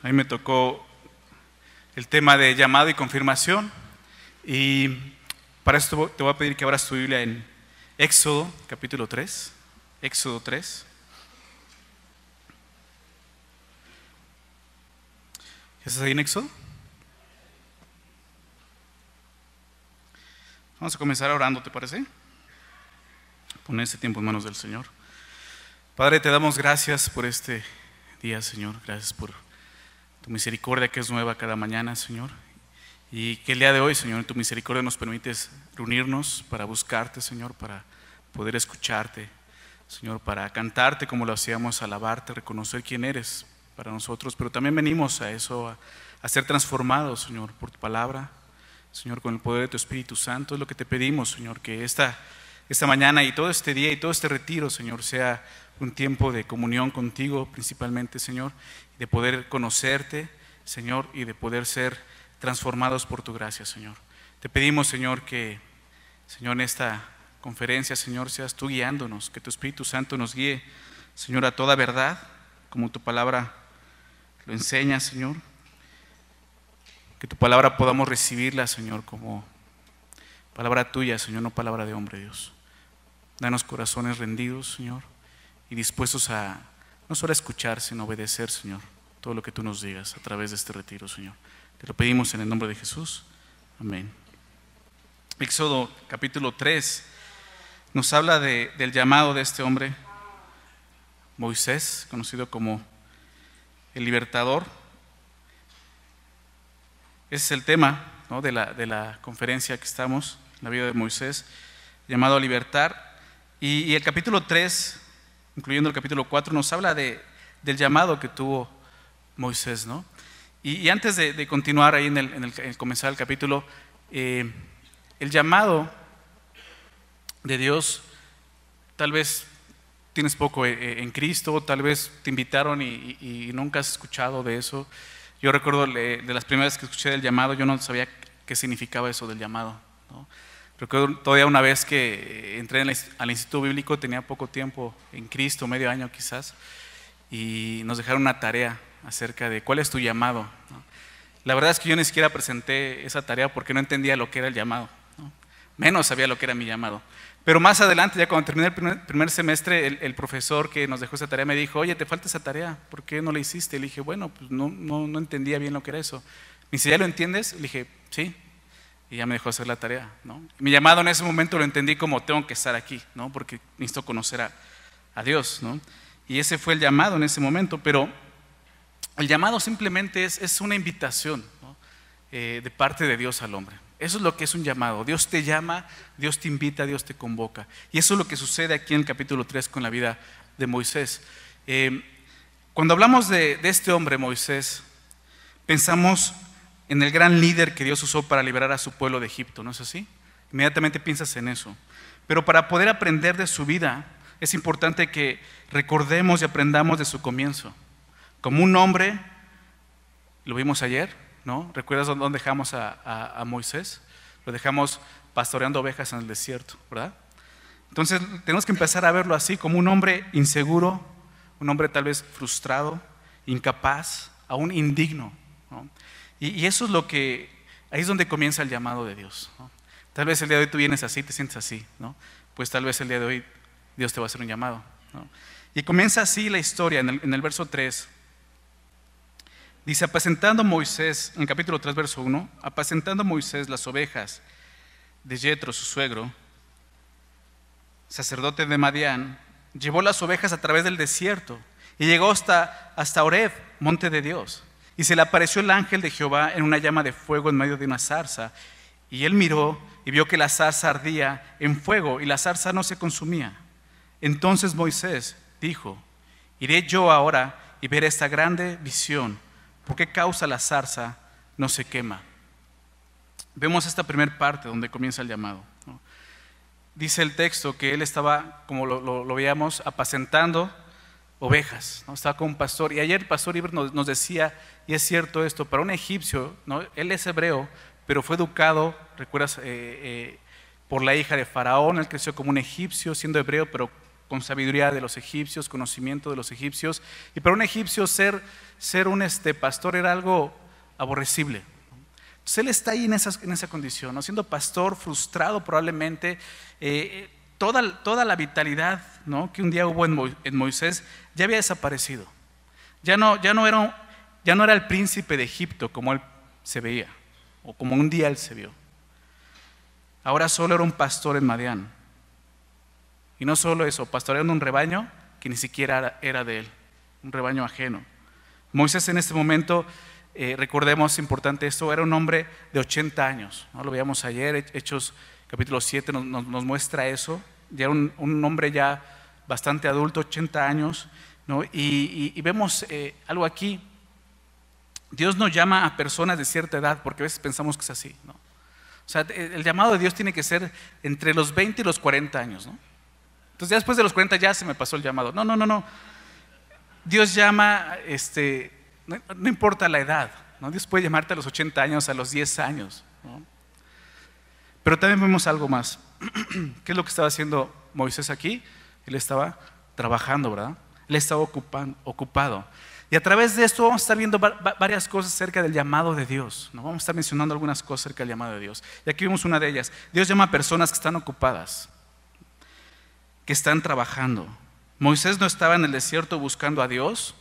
A mí me tocó el tema de llamado y confirmación, y para esto te voy a pedir que abras tu Biblia en Éxodo capítulo 3. Éxodo 3. ¿Ya estás ahí en Éxodo? Vamos a comenzar orando, ¿te parece? Poner este tiempo en manos del Señor. Padre, te damos gracias por este día, Señor. Gracias por tu misericordia que es nueva cada mañana, Señor. Y que el día de hoy, Señor, en tu misericordia nos permites reunirnos para buscarte, Señor, para poder escucharte, Señor, para cantarte como lo hacíamos, alabarte, reconocer quién eres para nosotros. Pero también venimos a eso, a ser transformados, Señor, por tu palabra, Señor, con el poder de tu Espíritu Santo. Es lo que te pedimos, Señor, que esta mañana y todo este día y todo este retiro, Señor, sea un tiempo de comunión contigo principalmente, Señor, de poder conocerte, Señor, y de poder ser transformados por tu gracia, Señor. Te pedimos, Señor, que, Señor, en esta conferencia, Señor, seas tú guiándonos, que tu Espíritu Santo nos guíe, Señor, a toda verdad, como tu palabra lo enseña, Señor. Que tu palabra podamos recibirla, Señor, como palabra tuya, Señor, no palabra de hombre, Dios. Danos corazones rendidos, Señor, y dispuestos a no solo a escuchar, sino a obedecer, Señor, todo lo que tú nos digas a través de este retiro, Señor. Te lo pedimos en el nombre de Jesús. Amén. Éxodo capítulo 3 nos habla del llamado de este hombre, Moisés, conocido como el libertador. Ese es el tema, ¿no?, de la conferencia que estamos, la vida de Moisés, llamado a libertar. Y el capítulo 3, incluyendo el capítulo 4, nos habla del llamado que tuvo Moisés, ¿no? Y antes de continuar ahí en comenzar el capítulo, el llamado de Dios, tal vez tienes poco en Cristo, tal vez te invitaron y nunca has escuchado de eso. Yo recuerdo de las primeras que escuché del llamado, yo no sabía qué significaba eso del llamado, ¿no? Recuerdo todavía una vez que entré al Instituto Bíblico, tenía poco tiempo en Cristo, medio año quizás, y nos dejaron una tarea acerca de cuál es tu llamado, ¿no? La verdad es que yo ni siquiera presenté esa tarea porque no entendía lo que era el llamado, ¿no? Menos sabía lo que era mi llamado. Pero más adelante, ya cuando terminé el primer semestre, el profesor que nos dejó esa tarea me dijo: oye, te falta esa tarea, ¿por qué no la hiciste? Le dije: bueno, pues no entendía bien lo que era eso. Me dice: ¿ya lo entiendes? Le dije: sí. Y ya me dejó hacer la tarea, ¿no? Mi llamado en ese momento lo entendí como: tengo que estar aquí, ¿no? Porque necesito conocer a Dios, ¿no? Y ese fue el llamado en ese momento. Pero el llamado simplemente es una invitación, ¿no?, de parte de Dios al hombre. Eso es lo que es un llamado. Dios te llama, Dios te invita, Dios te convoca. Y eso es lo que sucede aquí en el capítulo 3 con la vida de Moisés. Cuando hablamos de este hombre, Moisés, pensamos en el gran líder que Dios usó para liberar a su pueblo de Egipto, ¿no es así? Inmediatamente piensas en eso. Pero para poder aprender de su vida, es importante que recordemos y aprendamos de su comienzo. Como un hombre, lo vimos ayer, ¿no? ¿Recuerdas dónde dejamos a Moisés? Lo dejamos pastoreando ovejas en el desierto, ¿verdad? Entonces tenemos que empezar a verlo así, como un hombre inseguro, un hombre tal vez frustrado, incapaz, aún indigno, ¿no? Y eso es ahí es donde comienza el llamado de Dios, ¿no? Tal vez el día de hoy tú vienes así, te sientes así, ¿no? Pues tal vez el día de hoy Dios te va a hacer un llamado, ¿no? Y comienza así la historia en el verso 3. Dice: apacentando Moisés, en el capítulo 3, verso 1, apacentando Moisés las ovejas de Yetro, su suegro, sacerdote de Madián, llevó las ovejas a través del desierto y llegó hasta Horeb, monte de Dios. Y se le apareció el ángel de Jehová en una llama de fuego en medio de una zarza. Y él miró y vio que la zarza ardía en fuego y la zarza no se consumía. Entonces Moisés dijo: iré yo ahora y veré esta grande visión. ¿Por qué causa la zarza no se quema? Vemos esta primera parte donde comienza el llamado, ¿no? Dice el texto que él estaba, como lo veíamos, apacentando ovejas, ¿no? Estaba como un pastor. Y ayer el pastor Iber nos decía, y es cierto esto, para un egipcio, ¿no? Él es hebreo, pero fue educado, recuerdas, por la hija de Faraón. Él creció como un egipcio siendo hebreo, pero con sabiduría de los egipcios, conocimiento de los egipcios. Y para un egipcio ser un pastor era algo aborrecible. Entonces él está ahí en esa condición, ¿no? Siendo pastor, frustrado probablemente. Toda la vitalidad, ¿no?, que un día hubo en Moisés ya había desaparecido. Ya no era el príncipe de Egipto como él se veía, o como un día él se vio. Ahora solo era un pastor en Madián. Y no solo eso, pastoreando un rebaño que ni siquiera era de él, un rebaño ajeno. Moisés en este momento, recordemos, importante esto, era un hombre de 80 años, ¿no? Lo veíamos ayer, Hechos capítulo 7 nos muestra eso. Ya era un hombre ya bastante adulto, 80 años, ¿no? Y vemos algo aquí. Dios no llama a personas de cierta edad, porque a veces pensamos que es así, ¿no? O sea, el llamado de Dios tiene que ser entre los 20 y los 40 años, ¿no? Entonces ya después de los 40 ya se me pasó el llamado. No. Dios llama, no importa la edad, ¿no? Dios puede llamarte a los 80 años, a los 10 años, ¿no? Pero también vemos algo más. ¿Qué es lo que estaba haciendo Moisés aquí? Él estaba trabajando, ¿verdad? Él estaba ocupado. Y a través de esto vamos a estar viendo varias cosas acerca del llamado de Dios, ¿no? Vamos a estar mencionando algunas cosas acerca del llamado de Dios. Y aquí vemos una de ellas. Dios llama a personas que están ocupadas, que están trabajando. Moisés no estaba en el desierto buscando a Dios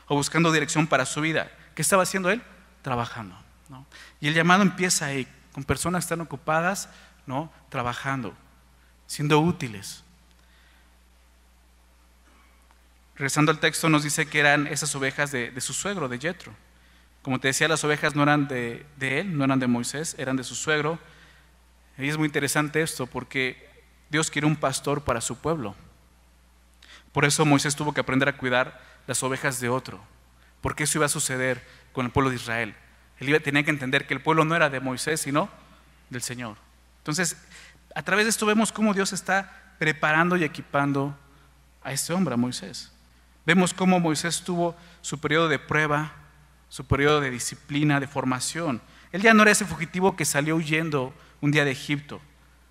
o buscando dirección para su vida. ¿Qué estaba haciendo él? Trabajando, ¿no? Y el llamado empieza ahí, con personas que están ocupadas, ¿no?, trabajando, siendo útiles. Regresando al texto, nos dice que eran esas ovejas de su suegro, de Jetro. Como te decía, las ovejas no eran de él, no eran de Moisés, eran de su suegro. Y es muy interesante esto, porque Dios quiere un pastor para su pueblo. Por eso Moisés tuvo que aprender a cuidar las ovejas de otro, porque eso iba a suceder con el pueblo de Israel. Tenía que entender que el pueblo no era de Moisés, sino del Señor. Entonces, a través de esto vemos cómo Dios está preparando y equipando a este hombre, a Moisés. Vemos cómo Moisés tuvo su periodo de prueba, su periodo de disciplina, de formación. Él ya no era ese fugitivo que salió huyendo un día de Egipto.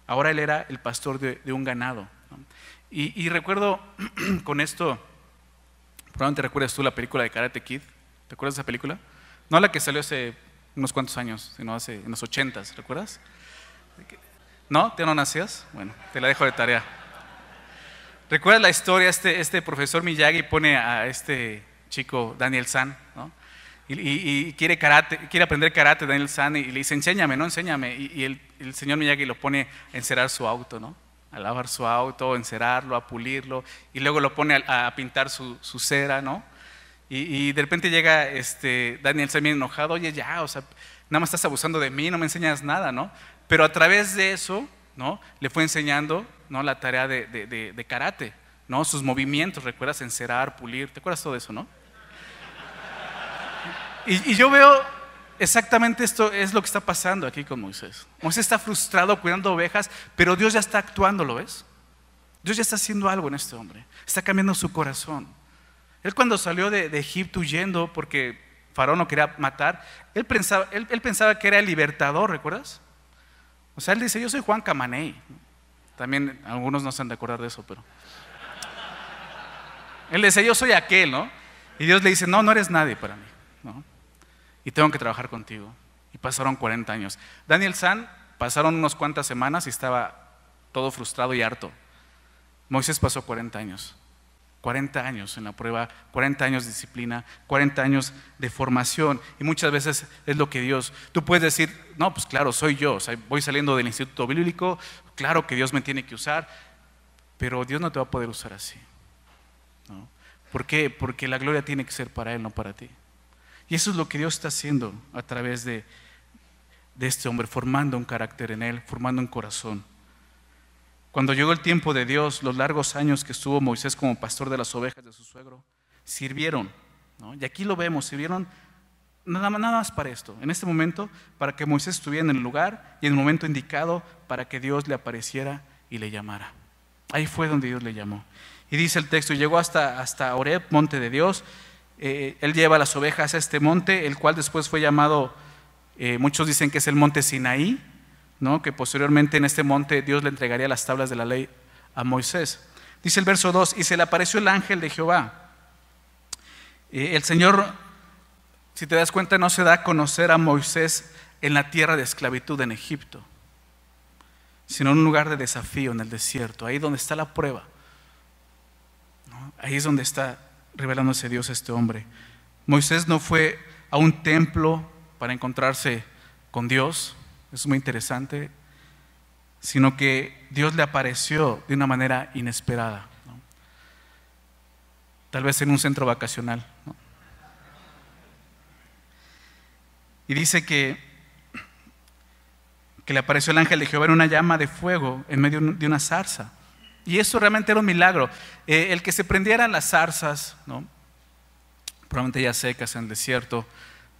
Ahora él era el pastor de un ganado, ¿no? Y recuerdo con esto, probablemente recuerdas tú la película de Karate Kid. ¿Te acuerdas de esa película? No la que salió hace unos cuantos años, sino en los 80s, ¿recuerdas? ¿No? ¿Te no nacías? Bueno, te la dejo de tarea. ¿Recuerdas la historia? Este profesor Miyagi pone a este chico Daniel San, ¿no? Y quiere aprender karate Daniel San, y le dice, enséñame, ¿no? Enséñame. Y el señor Miyagi lo pone a encerar su auto, ¿no? A lavar su auto, a encerarlo, a pulirlo, y luego lo pone a pintar su cera, ¿no? Y de repente llega Daniel San bien enojado, oye, ya, o sea, nada más estás abusando de mí, no me enseñas nada, ¿no? Pero a través de eso, ¿no?, le fue enseñando, ¿no?, la tarea de karate, ¿no? Sus movimientos, ¿recuerdas? Encerar, pulir, ¿te acuerdas todo eso, no? Y yo veo exactamente esto es lo que está pasando aquí con Moisés. Moisés está frustrado cuidando ovejas, pero Dios ya está actuando, ¿lo ves? Dios ya está haciendo algo en este hombre, está cambiando su corazón. Él cuando salió de Egipto huyendo porque Faraón lo quería matar, él pensaba que era el libertador, ¿recuerdas? O sea, él dice, yo soy Juan Camaney. También algunos no se han de acordar de eso, pero él decía, yo soy aquel, ¿no? Y Dios le dice, no, no eres nadie para mí, ¿no? Y tengo que trabajar contigo. Y pasaron 40 años. Daniel San, pasaron unas cuantas semanas y estaba todo frustrado y harto. Moisés pasó 40 años. 40 años en la prueba, 40 años de disciplina, 40 años de formación. Y muchas veces es lo que Dios, tú puedes decir, no, pues claro, soy yo, o sea, voy saliendo del instituto bíblico, claro que Dios me tiene que usar, pero Dios no te va a poder usar así, ¿no? ¿Por qué? Porque la gloria tiene que ser para Él, no para ti. Y eso es lo que Dios está haciendo a través de este hombre, formando un carácter en él, formando un corazón. Cuando llegó el tiempo de Dios, los largos años que estuvo Moisés como pastor de las ovejas de su suegro, sirvieron, ¿no? Y aquí lo vemos, sirvieron nada más para esto, en este momento, para que Moisés estuviera en el lugar y en el momento indicado para que Dios le apareciera y le llamara. Ahí fue donde Dios le llamó. Y dice el texto, y llegó hasta Horeb, monte de Dios. Él lleva las ovejas a este monte, el cual después fue llamado, muchos dicen que es el monte Sinaí, ¿no? Que posteriormente en este monte Dios le entregaría las tablas de la ley a Moisés. Dice el verso 2, y se le apareció el ángel de Jehová. El Señor, si te das cuenta, no se da a conocer a Moisés en la tierra de esclavitud en Egipto, sino en un lugar de desafío en el desierto, ahí donde está la prueba, ¿no? Ahí es donde está revelándose Dios a este hombre. Moisés no fue a un templo para encontrarse con Dios, es muy interesante, sino que Dios le apareció de una manera inesperada, ¿no? Tal vez en un centro vacacional, ¿no? Y dice que le apareció el ángel de Jehová en una llama de fuego en medio de una zarza. Y eso realmente era un milagro. El que se prendieran las zarzas, ¿no?, probablemente ya secas en el desierto,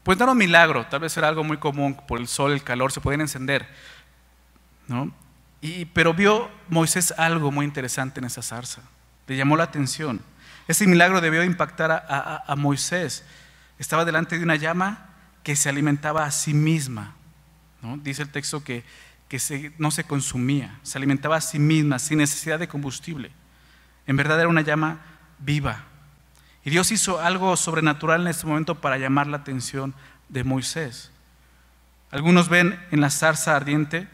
pues no era un milagro, tal vez era algo muy común, por el sol, el calor, se podían encender, ¿no? Pero vio Moisés algo muy interesante en esa zarza, le llamó la atención. Ese milagro debió impactar a Moisés. Estaba delante de una llama que se alimentaba a sí misma, ¿no? Dice el texto que no se consumía, se alimentaba a sí misma sin necesidad de combustible. En verdad era una llama viva. Y Dios hizo algo sobrenatural en este momento para llamar la atención de Moisés. Algunos ven en la zarza ardiente,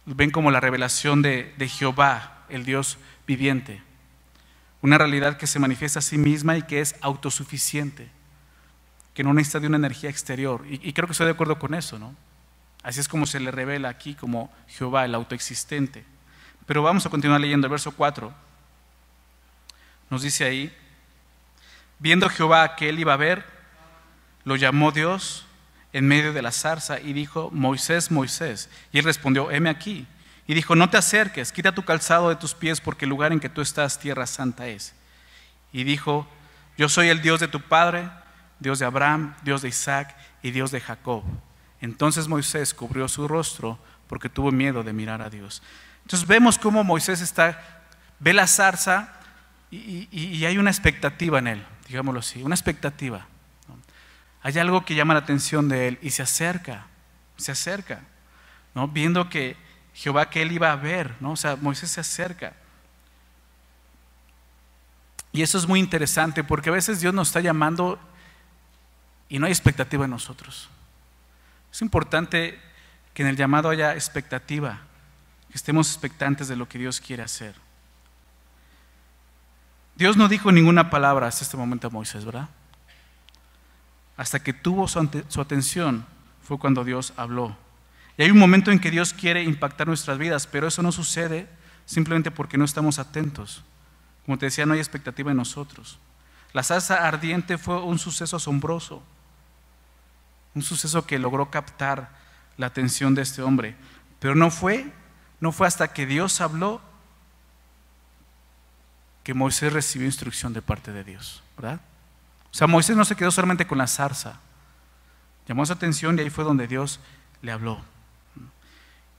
ven como la revelación de Jehová, el Dios viviente. Una realidad que se manifiesta a sí misma y que es autosuficiente, que no necesita de una energía exterior. Y creo que estoy de acuerdo con eso, ¿no? Así es como se le revela aquí como Jehová, el autoexistente. Pero vamos a continuar leyendo el verso 4. Nos dice ahí: viendo Jehová que él iba a ver, lo llamó Dios en medio de la zarza y dijo: Moisés, Moisés. Y él respondió: heme aquí. Y dijo: no te acerques, quita tu calzado de tus pies, porque el lugar en que tú estás, tierra santa es. Y dijo: yo soy el Dios de tu padre, Dios de Abraham, Dios de Isaac y Dios de Jacob. Entonces Moisés cubrió su rostro porque tuvo miedo de mirar a Dios. Entonces vemos cómo Moisés ve la zarza y hay una expectativa en él, digámoslo así, una expectativa, ¿no? Hay algo que llama la atención de él y se acerca, ¿no? Viendo que Jehová que él iba a ver, ¿no? O sea, Moisés se acerca. Y eso es muy interesante porque a veces Dios nos está llamando y no hay expectativa en nosotros. Es importante que en el llamado haya expectativa, que estemos expectantes de lo que Dios quiere hacer. Dios no dijo ninguna palabra hasta este momento a Moisés, ¿verdad? Hasta que tuvo su atención fue cuando Dios habló. Y hay un momento en que Dios quiere impactar nuestras vidas, pero eso no sucede simplemente porque no estamos atentos. Como te decía, no hay expectativa en nosotros. La zarza ardiente fue un suceso asombroso, un suceso que logró captar la atención de este hombre, pero no fue hasta que Dios habló que Moisés recibió instrucción de parte de Dios, ¿verdad? O sea, Moisés no se quedó solamente con la zarza, llamó su atención y ahí fue donde Dios le habló.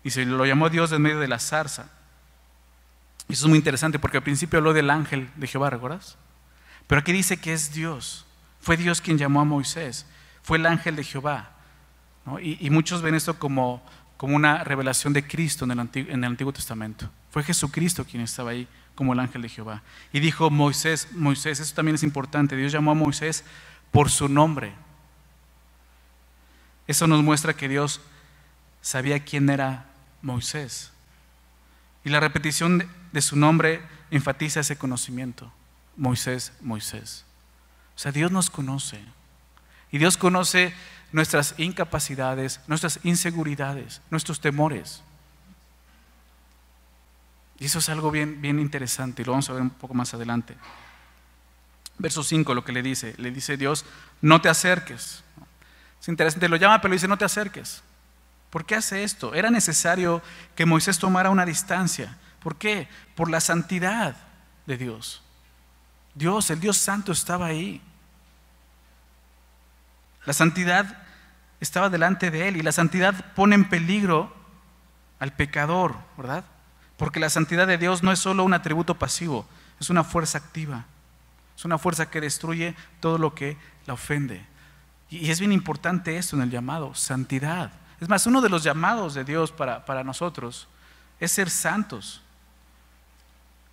Y se lo llamó Dios en medio de la zarza. Y eso es muy interesante porque al principio habló del ángel de Jehová, ¿recuerdas? Pero aquí dice que es Dios, fue Dios quien llamó a Moisés, fue el ángel de Jehová, ¿no? Y muchos ven esto como una revelación de Cristo en el Antiguo Testamento. Fue Jesucristo quien estaba ahí como el ángel de Jehová. Y dijo: Moisés, Moisés. Eso también es importante. Dios llamó a Moisés por su nombre. Eso nos muestra que Dios sabía quién era Moisés. Y la repetición de su nombre enfatiza ese conocimiento. Moisés, Moisés. O sea, Dios nos conoce. Y Dios conoce nuestras incapacidades, nuestras inseguridades, nuestros temores. Y eso es algo bien, bien interesante y lo vamos a ver un poco más adelante. Verso 5, lo que le dice Dios: no te acerques. Es interesante, lo llama pero le dice: no te acerques. ¿Por qué hace esto? Era necesario que Moisés tomara una distancia. ¿Por qué? Por la santidad de Dios. Dios, el Dios Santo, estaba ahí. La santidad estaba delante de él y la santidad pone en peligro al pecador, ¿verdad? Porque la santidad de Dios no es solo un atributo pasivo, es una fuerza activa. Es una fuerza que destruye todo lo que la ofende. Y es bien importante esto en el llamado, santidad. Es más, uno de los llamados de Dios para nosotros es ser santos.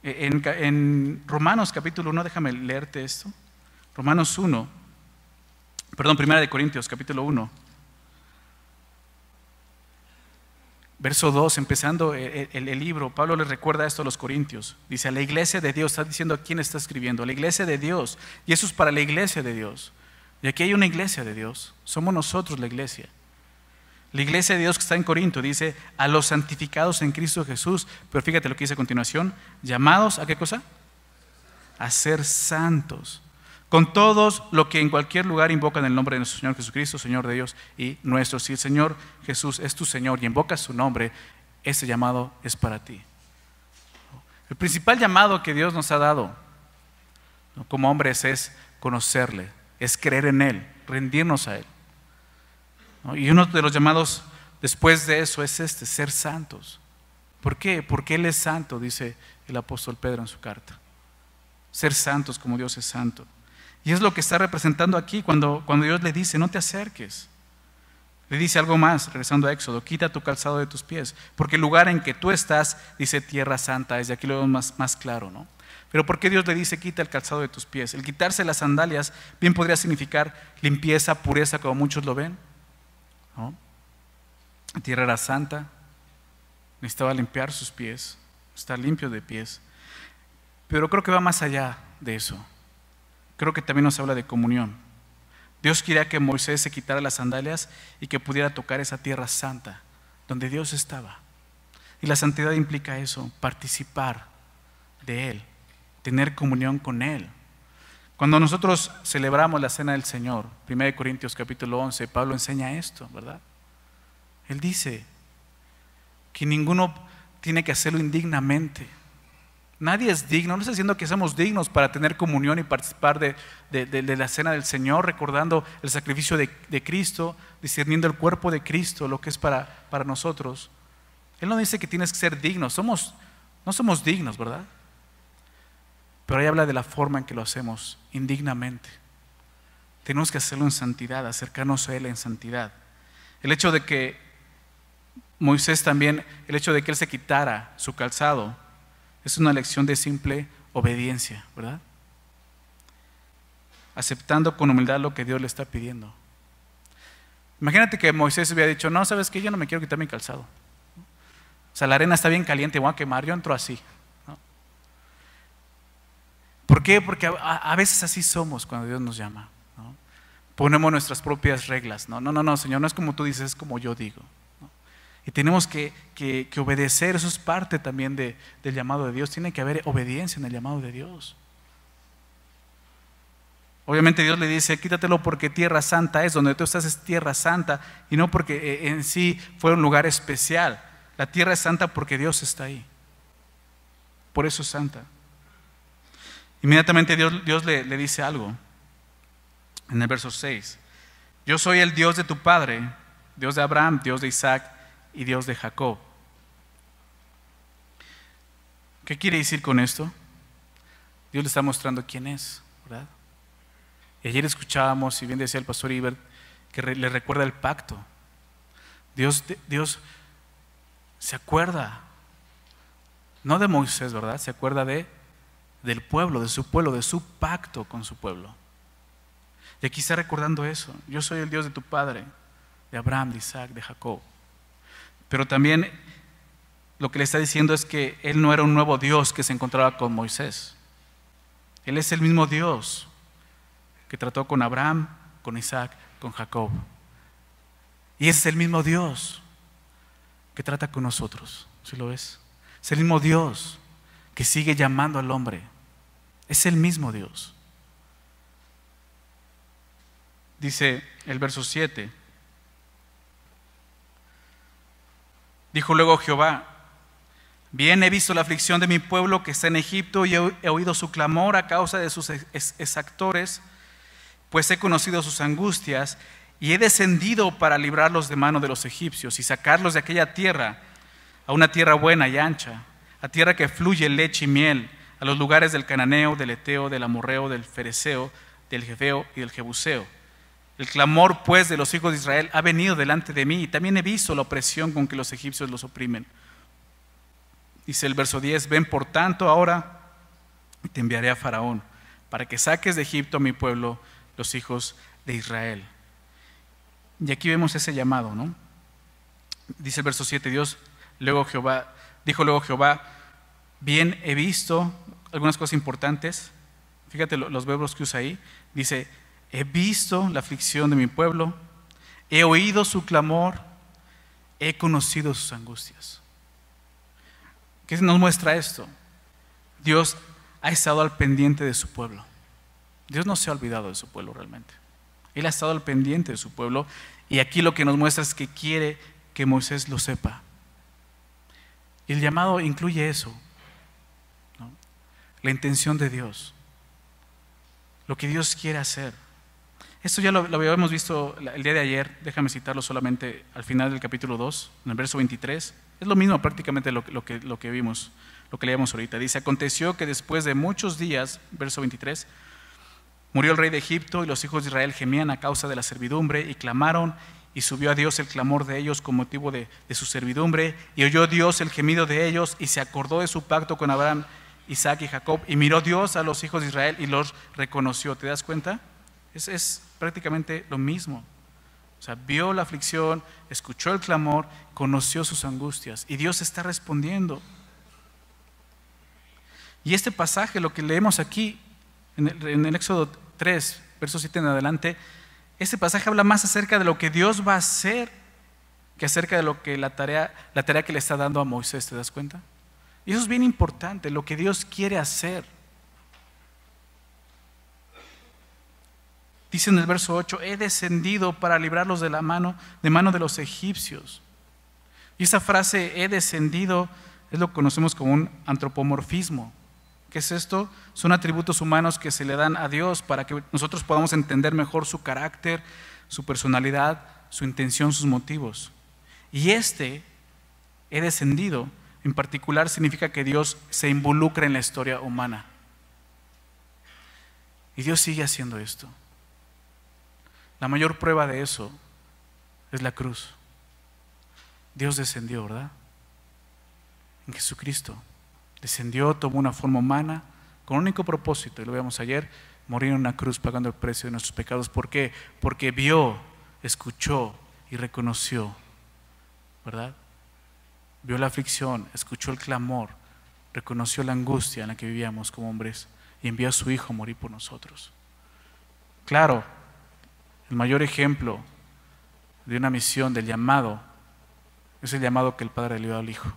En Romanos capítulo 1, déjame leerte esto. Romanos 1, perdón, Primera de Corintios capítulo 1. Verso 2, empezando el libro, Pablo les recuerda esto a los corintios. Dice, a la iglesia de Dios, está diciendo a quién está escribiendo, a la iglesia de Dios. Y eso es para la iglesia de Dios. Y aquí hay una iglesia de Dios, somos nosotros la iglesia. La iglesia de Dios que está en Corinto dice, a los santificados en Cristo Jesús. Pero fíjate lo que dice a continuación, llamados, ¿a qué cosa? A ser santos. Con todos los que en cualquier lugar invocan el nombre de nuestro Señor Jesucristo, Señor de Dios y nuestro. Si el Señor Jesús es tu Señor y invocas su nombre, ese llamado es para ti. El principal llamado que Dios nos ha dado como hombres es conocerle, es creer en Él, rendirnos a Él. Y uno de los llamados después de eso es ser santos. ¿Por qué? Porque Él es santo, dice el apóstol Pedro en su carta. Ser santos como Dios es santo. Y es lo que está representando aquí cuando Dios le dice, no te acerques. Le dice algo más, regresando a Éxodo, quita tu calzado de tus pies, porque el lugar en que tú estás, dice tierra santa, desde aquí lo vemos más claro, ¿no? Pero ¿por qué Dios le dice quita el calzado de tus pies? El quitarse las sandalias bien podría significar limpieza, pureza, como muchos lo ven, ¿no? La tierra era santa, necesitaba limpiar sus pies, estar limpio de pies. Pero creo que va más allá de eso. Creo que también nos habla de comunión. Dios quería que Moisés se quitara las sandalias y que pudiera tocar esa tierra santa, donde Dios estaba. Y la santidad implica eso, participar de Él, tener comunión con Él. Cuando nosotros celebramos la cena del Señor, 1 Corintios capítulo 11, Pablo enseña esto, ¿verdad? Él dice que ninguno tiene que hacerlo indignamente. Nadie es digno, no está diciendo que somos dignos para tener comunión y participar de la cena del Señor, recordando el sacrificio de Cristo, discerniendo el cuerpo de Cristo, lo que es para nosotros. Él no dice que tienes que ser digno, no somos dignos, ¿verdad? Pero ahí habla de la forma en que lo hacemos, indignamente. Tenemos que hacerlo en santidad, acercarnos a Él en santidad. El hecho de que Moisés también, el hecho de que Él se quitara su calzado, es una lección de simple obediencia, ¿verdad? Aceptando con humildad lo que Dios le está pidiendo. Imagínate que Moisés hubiera dicho, no, ¿sabes qué? Yo no me quiero quitar mi calzado. O sea, la arena está bien caliente, voy a quemar, yo entro así, ¿no? ¿Por qué? Porque a veces así somos cuando Dios nos llama, ¿no? Ponemos nuestras propias reglas, no, Señor, no es como tú dices, es como yo digo. Y tenemos que obedecer, eso es parte también del llamado de Dios. Tiene que haber obediencia en el llamado de Dios. Obviamente Dios le dice, quítatelo porque tierra santa es, donde tú estás es tierra santa, y no porque en sí fue un lugar especial. La tierra es santa porque Dios está ahí. Por eso es santa. Inmediatamente Dios le dice algo en el verso 6. Yo soy el Dios de tu padre, Dios de Abraham, Dios de Isaac y Dios de Jacob. ¿Qué quiere decir con esto? Dios le está mostrando quién es, ¿verdad? Y ayer escuchábamos, y bien decía el pastor Ibert, que le recuerda el pacto. Dios se acuerda, no de Moisés, ¿verdad? Se acuerda del pueblo, de su pacto con su pueblo. Y aquí está recordando eso. Yo soy el Dios de tu padre, de Abraham, de Isaac, de Jacob. Pero también lo que le está diciendo es que Él no era un nuevo Dios que se encontraba con Moisés. Él es el mismo Dios que trató con Abraham, con Isaac, con Jacob. Y es el mismo Dios que trata con nosotros. ¿Sí lo ves? Es el mismo Dios que sigue llamando al hombre. Es el mismo Dios. Dice el verso 7. Dijo luego Jehová, bien he visto la aflicción de mi pueblo que está en Egipto y he oído su clamor a causa de sus exactores, pues he conocido sus angustias y he descendido para librarlos de mano de los egipcios y sacarlos de aquella tierra a una tierra buena y ancha, a tierra que fluye leche y miel, a los lugares del cananeo, del eteo, del amorreo, del fereceo, del jebeo y del jebuseo. El clamor pues de los hijos de Israel ha venido delante de mí y también he visto la opresión con que los egipcios los oprimen. Dice el verso 10, ven por tanto ahora y te enviaré a Faraón para que saques de Egipto a mi pueblo, los hijos de Israel. Y aquí vemos ese llamado, ¿no? Dice el verso 7, dijo luego Jehová, bien he visto, algunas cosas importantes, fíjate los verbos que usa ahí, dice, he visto la aflicción de mi pueblo, he oído su clamor, he conocido sus angustias. ¿Qué nos muestra esto? Dios ha estado al pendiente de su pueblo. Dios no se ha olvidado de su pueblo realmente. Él ha estado al pendiente de su pueblo y aquí lo que nos muestra es que quiere que Moisés lo sepa. Y el llamado incluye eso, ¿no? La intención de Dios, lo que Dios quiere hacer. Esto ya lo habíamos visto el día de ayer, déjame citarlo solamente al final del capítulo 2, en el verso 23. Es lo mismo prácticamente lo que vimos, lo que leíamos ahorita. Dice, aconteció que después de muchos días, verso 23, murió el rey de Egipto y los hijos de Israel gemían a causa de la servidumbre y clamaron y subió a Dios el clamor de ellos con motivo de su servidumbre y oyó Dios el gemido de ellos y se acordó de su pacto con Abraham, Isaac y Jacob y miró Dios a los hijos de Israel y los reconoció. ¿Te das cuenta? Es prácticamente lo mismo. O sea, vio la aflicción, escuchó el clamor, conoció sus angustias y Dios está respondiendo. Y este pasaje, lo que leemos aquí en el Éxodo 3, verso 7 en adelante, este pasaje habla más acerca de lo que Dios va a hacer que acerca de lo que la tarea que le está dando a Moisés. ¿Te das cuenta? Y eso es bien importante, lo que Dios quiere hacer. Dice en el verso 8, he descendido para librarlos de mano de los egipcios. Y esa frase, he descendido, es lo que conocemos como un antropomorfismo. ¿Qué es esto? Son atributos humanos que se le dan a Dios para que nosotros podamos entender mejor su carácter, su personalidad, su intención, sus motivos. Y he descendido, en particular significa que Dios se involucra en la historia humana. Y Dios sigue haciendo esto. La mayor prueba de eso es la cruz. Dios descendió, ¿verdad? En Jesucristo. Descendió, tomó una forma humana con un único propósito, y lo vimos ayer, morir en una cruz pagando el precio de nuestros pecados. ¿Por qué? Porque vio, escuchó y reconoció, ¿verdad? Vio la aflicción, escuchó el clamor, reconoció la angustia en la que vivíamos como hombres y envió a su Hijo a morir por nosotros. Claro, el mayor ejemplo de una misión, del llamado, es el llamado que el Padre le dio al Hijo.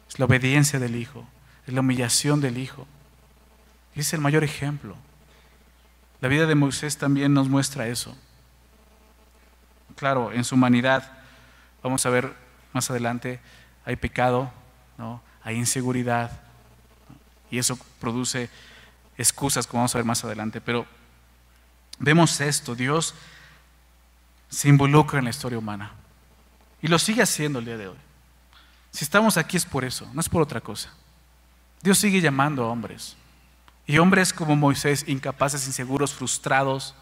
Es la obediencia del Hijo, es la humillación del Hijo. Y es el mayor ejemplo. La vida de Moisés también nos muestra eso. Claro, en su humanidad, vamos a ver más adelante, hay pecado, ¿no? Hay inseguridad, ¿no? Y eso produce excusas, como vamos a ver más adelante. Pero vemos esto, Dios se involucra en la historia humana y lo sigue haciendo el día de hoy. Si estamos aquí es por eso, no es por otra cosa. Dios sigue llamando a hombres, y hombres como Moisés, incapaces, inseguros, frustrados,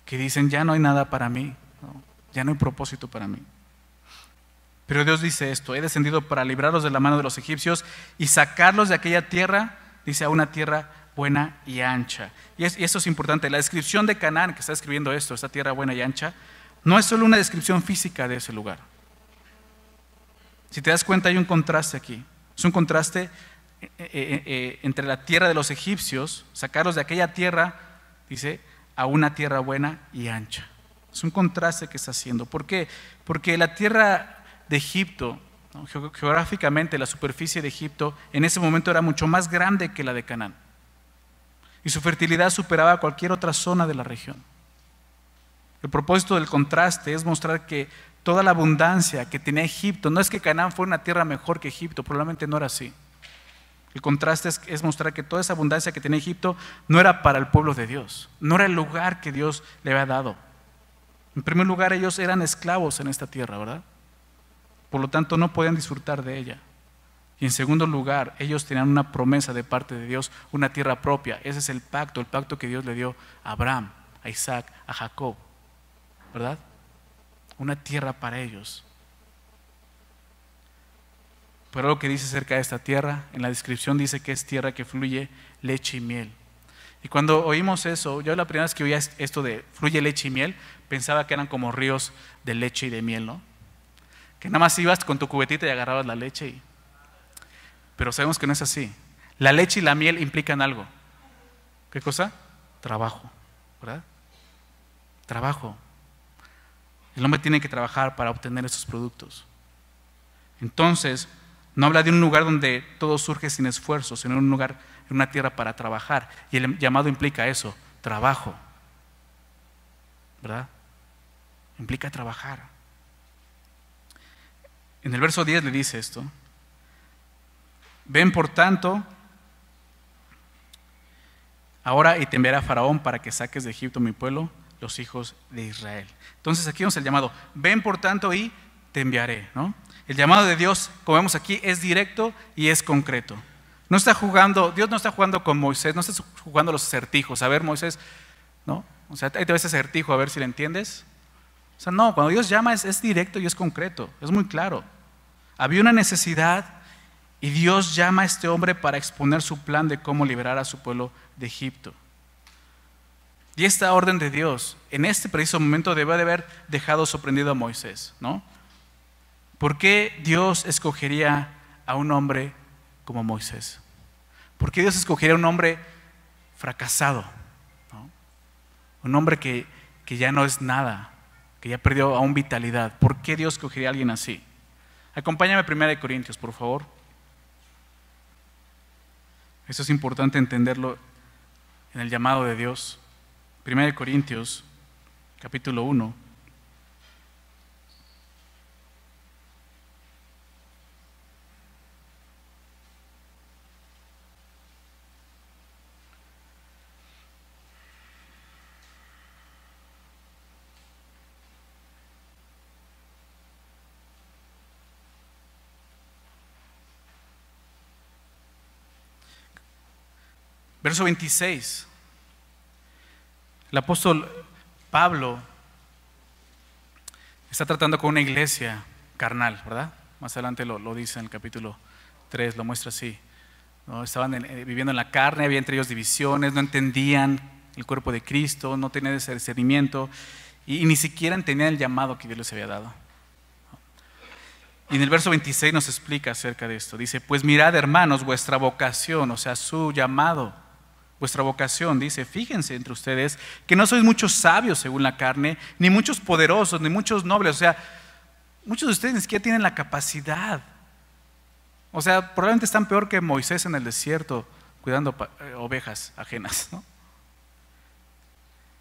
que dicen, ya no hay nada para mí, ¿no? Ya no hay propósito para mí. Pero Dios dice esto, he descendido para librarlos de la mano de los egipcios y sacarlos de aquella tierra, dice, a una tierra buena y ancha. Y eso es importante. La descripción de Canaán, que está escribiendo esto, esta tierra buena y ancha, no es solo una descripción física de ese lugar. Si te das cuenta, hay un contraste aquí. Es un contraste entre la tierra de los egipcios, sacarlos de aquella tierra, dice, a una tierra buena y ancha. Es un contraste que está haciendo. ¿Por qué? Porque la tierra de Egipto, ¿no? Geográficamente la superficie de Egipto en ese momento era mucho más grande que la de Canaán. Y su fertilidad superaba cualquier otra zona de la región. El propósito del contraste es mostrar que toda la abundancia que tenía Egipto, no es que Canaán fuera una tierra mejor que Egipto, probablemente no era así. El contraste es mostrar que toda esa abundancia que tenía Egipto no era para el pueblo de Dios, no era el lugar que Dios le había dado. En primer lugar, ellos eran esclavos en esta tierra, ¿verdad? Por lo tanto, no podían disfrutar de ella. Y en segundo lugar, ellos tenían una promesa de parte de Dios, una tierra propia. Ese es el pacto que Dios le dio a Abraham, a Isaac, a Jacob, ¿verdad? Una tierra para ellos. Pero lo que dice acerca de esta tierra, en la descripción dice que es tierra que fluye leche y miel. Y cuando oímos eso, yo la primera vez que oía esto de fluye leche y miel, pensaba que eran como ríos de leche y de miel, ¿no? Que nada más ibas con tu cubetita y agarrabas la leche. Pero sabemos que no es así. La leche y la miel implican algo. ¿Qué cosa? Trabajo, ¿verdad? Trabajo. El hombre tiene que trabajar para obtener esos productos. Entonces, no habla de un lugar donde todo surge sin esfuerzo, sino un lugar, en una tierra para trabajar. Y el llamado implica eso, trabajo. ¿Verdad? Implica trabajar. En el verso 10 le dice esto. Ven por tanto ahora y te enviará Faraón para que saques de Egipto mi pueblo, los hijos de Israel. Entonces aquí vemos el llamado. Ven por tanto y te enviaré, ¿no? El llamado de Dios, como vemos aquí, es directo y es concreto. No está jugando, Dios no está jugando con Moisés, no está jugando los acertijos. A ver, Moisés, ¿no? O sea, ahí te ves ese acertijo, a ver si le entiendes. O sea, no, cuando Dios llama es directo y es concreto, es muy claro. Había una necesidad y Dios llama a este hombre para exponer su plan de cómo liberar a su pueblo de Egipto. Y esta orden de Dios, en este preciso momento, debe de haber dejado sorprendido a Moisés, ¿no? ¿Por qué Dios escogería a un hombre como Moisés? ¿Por qué Dios escogería a un hombre fracasado, ¿no? Un hombre que ya no es nada, que ya perdió aún vitalidad? ¿Por qué Dios escogería a alguien así? Acompáñame a 1 Corintios, por favor. Eso es importante entenderlo en el llamado de Dios. 1 Corintios, capítulo 1. Verso 26. El apóstol Pablo está tratando con una iglesia carnal, ¿verdad? Más adelante lo dice en el capítulo 3, lo muestra así, ¿no? Estaban viviendo en la carne, había entre ellos divisiones, no entendían el cuerpo de Cristo, no tenían ese discernimiento y ni siquiera entendían el llamado que Dios les había dado. Y en el verso 26 nos explica acerca de esto. Dice, pues mirad, hermanos, vuestra vocación, o sea, su llamado, vuestra vocación, dice, fíjense entre ustedes que no sois muchos sabios según la carne, ni muchos poderosos, ni muchos nobles. O sea, muchos de ustedes ni siquiera tienen la capacidad. O sea, probablemente están peor que Moisés en el desierto, cuidando ovejas ajenas, ¿no?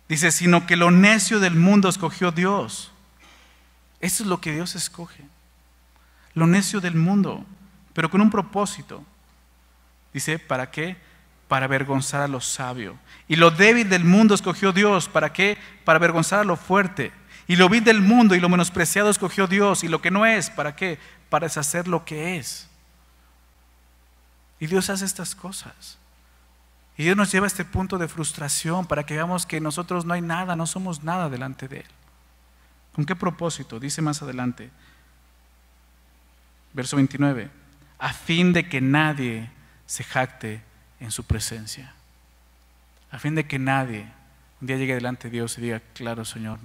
Dice, sino que lo necio del mundo escogió Dios. Eso es lo que Dios escoge. Lo necio del mundo, pero con un propósito. Dice, ¿para qué? Para avergonzar a lo sabio. Y lo débil del mundo escogió Dios. ¿Para qué? Para avergonzar a lo fuerte. Y lo vil del mundo y lo menospreciado escogió Dios. Y lo que no es, ¿para qué? Para deshacer lo que es. Y Dios hace estas cosas. Y Dios nos lleva a este punto de frustración para que veamos que nosotros no hay nada, no somos nada delante de Él. ¿Con qué propósito? Dice más adelante, verso 29, a fin de que nadie se jacte en su presencia. A fin de que nadie un día llegue delante de Dios y diga, claro, Señor,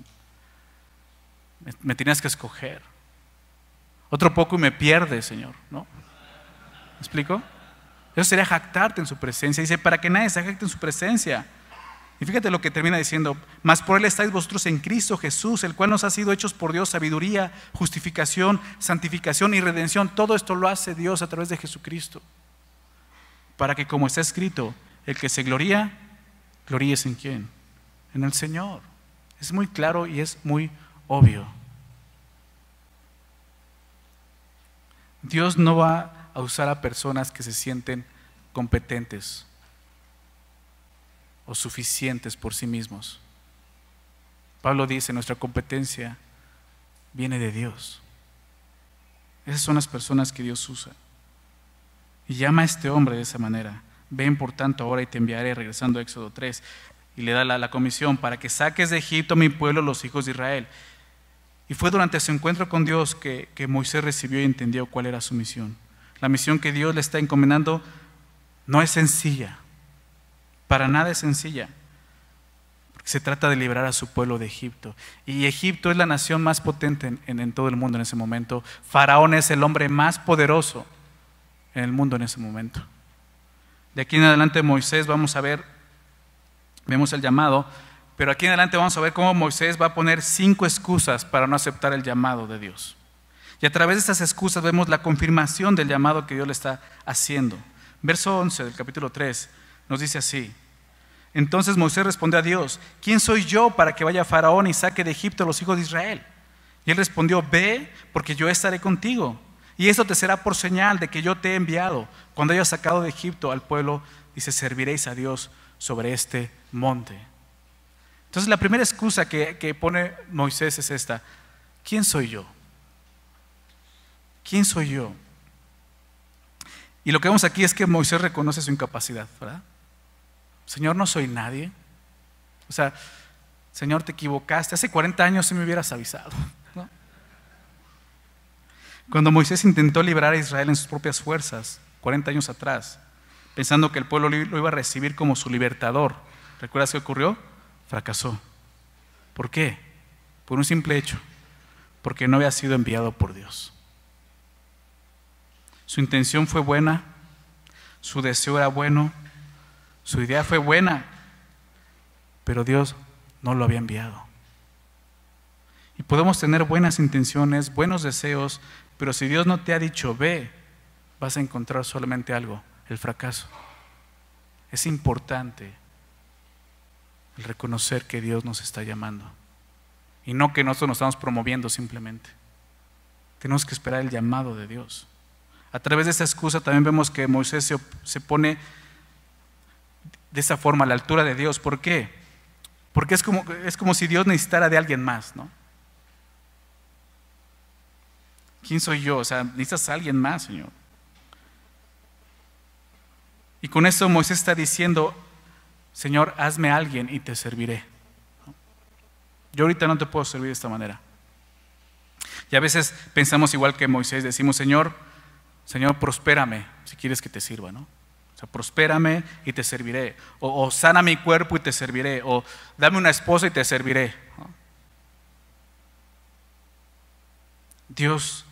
me tenías que escoger. Otro poco y me pierdes, Señor, ¿no? ¿Me explico? Eso sería jactarte en su presencia. Dice, para que nadie se jacte en su presencia. Y fíjate lo que termina diciendo, mas por Él estáis vosotros en Cristo Jesús, el cual nos ha sido hechos por Dios sabiduría, justificación, santificación y redención. Todo esto lo hace Dios a través de Jesucristo. Para que, como está escrito, el que se gloría, gloríese en ¿quién? En el Señor. Es muy claro y es muy obvio. Dios no va a usar a personas que se sienten competentes o suficientes por sí mismos. Pablo dice, nuestra competencia viene de Dios. Esas son las personas que Dios usa. Y llama a este hombre de esa manera. Ven por tanto ahora y te enviaré, regresando a Éxodo 3. Y le da la comisión para que saques de Egipto a mi pueblo, los hijos de Israel. Y fue durante su encuentro con Dios que Moisés recibió y entendió cuál era su misión. La misión que Dios le está encomendando no es sencilla, para nada es sencilla, porque se trata de liberar a su pueblo de Egipto. Y Egipto es la nación más potente en todo el mundo en ese momento. Faraón es el hombre más poderoso en el mundo en ese momento. De aquí en adelante Moisés vemos el llamado, pero aquí en adelante vamos a ver cómo Moisés va a poner 5 excusas para no aceptar el llamado de Dios. Y a través de estas excusas vemos la confirmación del llamado que Dios le está haciendo. Verso 11 del capítulo 3 nos dice así: entonces Moisés respondió a Dios: ¿quién soy yo para que vaya Faraón y saque de Egipto a los hijos de Israel? Y él respondió: ve, porque yo estaré contigo, y esto te será por señal de que yo te he enviado. Cuando hayas sacado de Egipto al pueblo, dice, serviréis a Dios sobre este monte. Entonces la primera excusa que pone Moisés es esta: ¿quién soy yo? ¿Quién soy yo? Y lo que vemos aquí es que Moisés reconoce su incapacidad, ¿verdad? Señor, no soy nadie. O sea, Señor, te equivocaste. Hace 40 años si me hubieras avisado, ¿no? Cuando Moisés intentó liberar a Israel en sus propias fuerzas, 40 años atrás, pensando que el pueblo lo iba a recibir como su libertador, ¿recuerdas qué ocurrió? Fracasó. ¿Por qué? Por un simple hecho: porque no había sido enviado por Dios. Su intención fue buena, su deseo era bueno, su idea fue buena, pero Dios no lo había enviado. Y podemos tener buenas intenciones, buenos deseos, pero si Dios no te ha dicho ve, vas a encontrar solamente algo: el fracaso. Es importante el reconocer que Dios nos está llamando y no que nosotros nos estamos promoviendo simplemente. Tenemos que esperar el llamado de Dios. A través de esta excusa también vemos que Moisés se pone de esa forma a la altura de Dios. ¿Por qué? Porque es como si Dios necesitara de alguien más, ¿no? ¿Quién soy yo? O sea, necesitas a alguien más, Señor. Y con eso Moisés está diciendo: Señor, hazme alguien y te serviré. Yo ahorita no te puedo servir de esta manera. Y a veces pensamos igual que Moisés, decimos: Señor, prospérame si quieres que te sirva, ¿no? O sea, prospérame y te serviré. O sana mi cuerpo y te serviré. O dame una esposa y te serviré, ¿no? Dios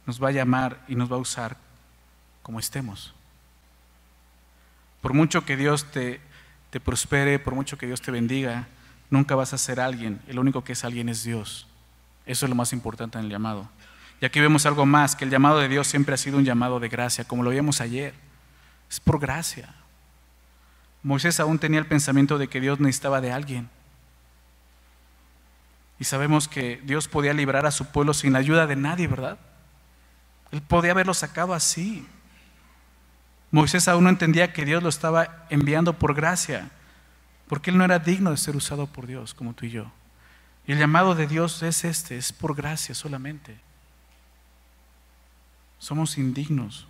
nos va a llamar y nos va a usar como estemos. Por mucho que Dios te prospere, por mucho que Dios te bendiga, nunca vas a ser alguien. El único que es alguien es Dios. Eso es lo más importante en el llamado. Y aquí vemos algo más, que el llamado de Dios siempre ha sido un llamado de gracia, como lo vimos ayer. Es por gracia. Moisés aún tenía el pensamiento de que Dios necesitaba de alguien. Y sabemos que Dios podía librar a su pueblo sin la ayuda de nadie, ¿verdad? Él podía haberlo sacado así. Moisés aún no entendía que Dios lo estaba enviando por gracia, porque él no era digno de ser usado por Dios como tú y yo. Y el llamado de Dios es por gracia solamente. Somos indignos.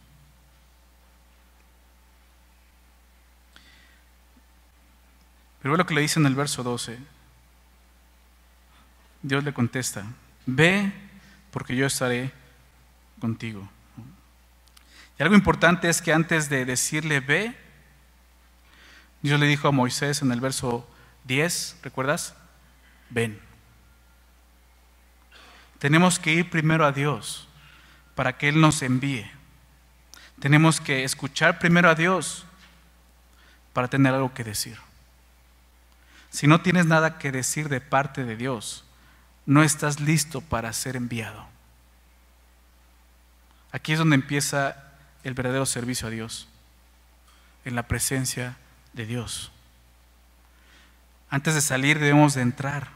Pero ve lo que le dice en el verso 12. Dios le contesta: ve, porque yo estaré contigo. Y algo importante es que antes de decirle ve, Dios le dijo a Moisés en el verso 10, ¿recuerdas? Ven. Tenemos que ir primero a Dios para que Él nos envíe. Tenemos que escuchar primero a Dios para tener algo que decir. Si no tienes nada que decir de parte de Dios, no estás listo para ser enviado. Aquí es donde empieza el verdadero servicio a Dios, en la presencia de Dios. Antes de salir debemos de entrar.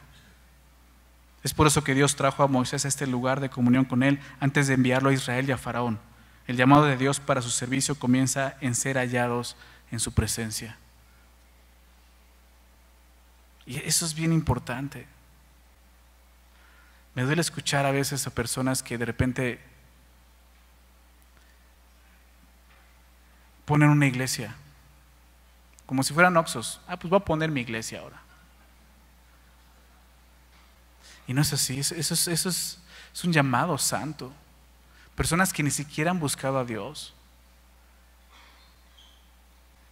Es por eso que Dios trajo a Moisés a este lugar de comunión con Él antes de enviarlo a Israel y a Faraón. El llamado de Dios para su servicio comienza en ser hallados en su presencia. Y eso es bien importante. Me duele escuchar a veces a personas que de repente ponen una iglesia como si fueran Oxxos. Pues voy a poner mi iglesia ahora. Y no es así. Eso es un llamado santo. Personas que ni siquiera han buscado a Dios.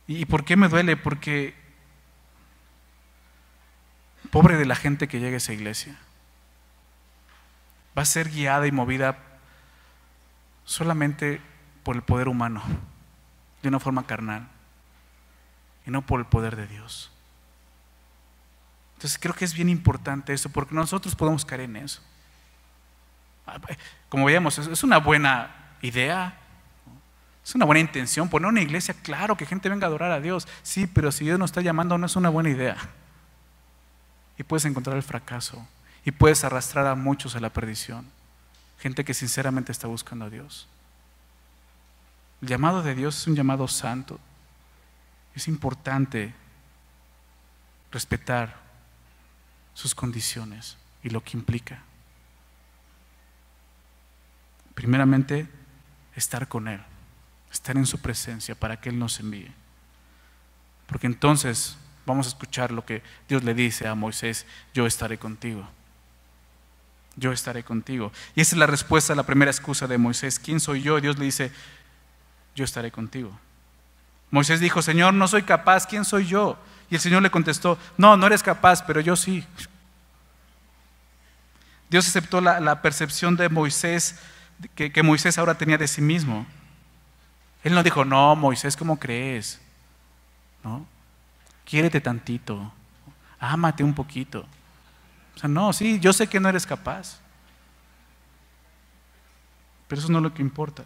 ¿Y por qué me duele? Porque pobre de la gente que llegue a esa iglesia. Va a ser guiada y movida solamente por el poder humano, de una forma carnal, y no por el poder de Dios. Entonces creo que es bien importante eso, porque nosotros podemos caer en eso. Como veíamos, es una buena idea, es una buena intención poner una iglesia, claro, que gente venga a adorar a Dios, sí, pero si Dios nos está llamando no es una buena idea. Y puedes encontrar el fracaso, y puedes arrastrar a muchos a la perdición, gente que sinceramente está buscando a Dios. El llamado de Dios es un llamado santo. Es importante respetar sus condiciones y lo que implica. Primeramente, estar con Él, estar en su presencia para que Él nos envíe. Porque entonces vamos a escuchar lo que Dios le dice a Moisés: yo estaré contigo. Yo estaré contigo. Y esa es la respuesta a la primera excusa de Moisés: ¿quién soy yo? Y Dios le dice: yo estaré contigo. Moisés dijo: Señor, no soy capaz, ¿quién soy yo? Y el Señor le contestó: no, no eres capaz, pero yo sí. Dios aceptó la percepción de Moisés, que Moisés ahora tenía de sí mismo. Él no dijo: no, Moisés, ¿cómo crees? ¿No? Quiérete tantito, ámate un poquito. O sea, no, sí, yo sé que no eres capaz, pero eso no es lo que importa.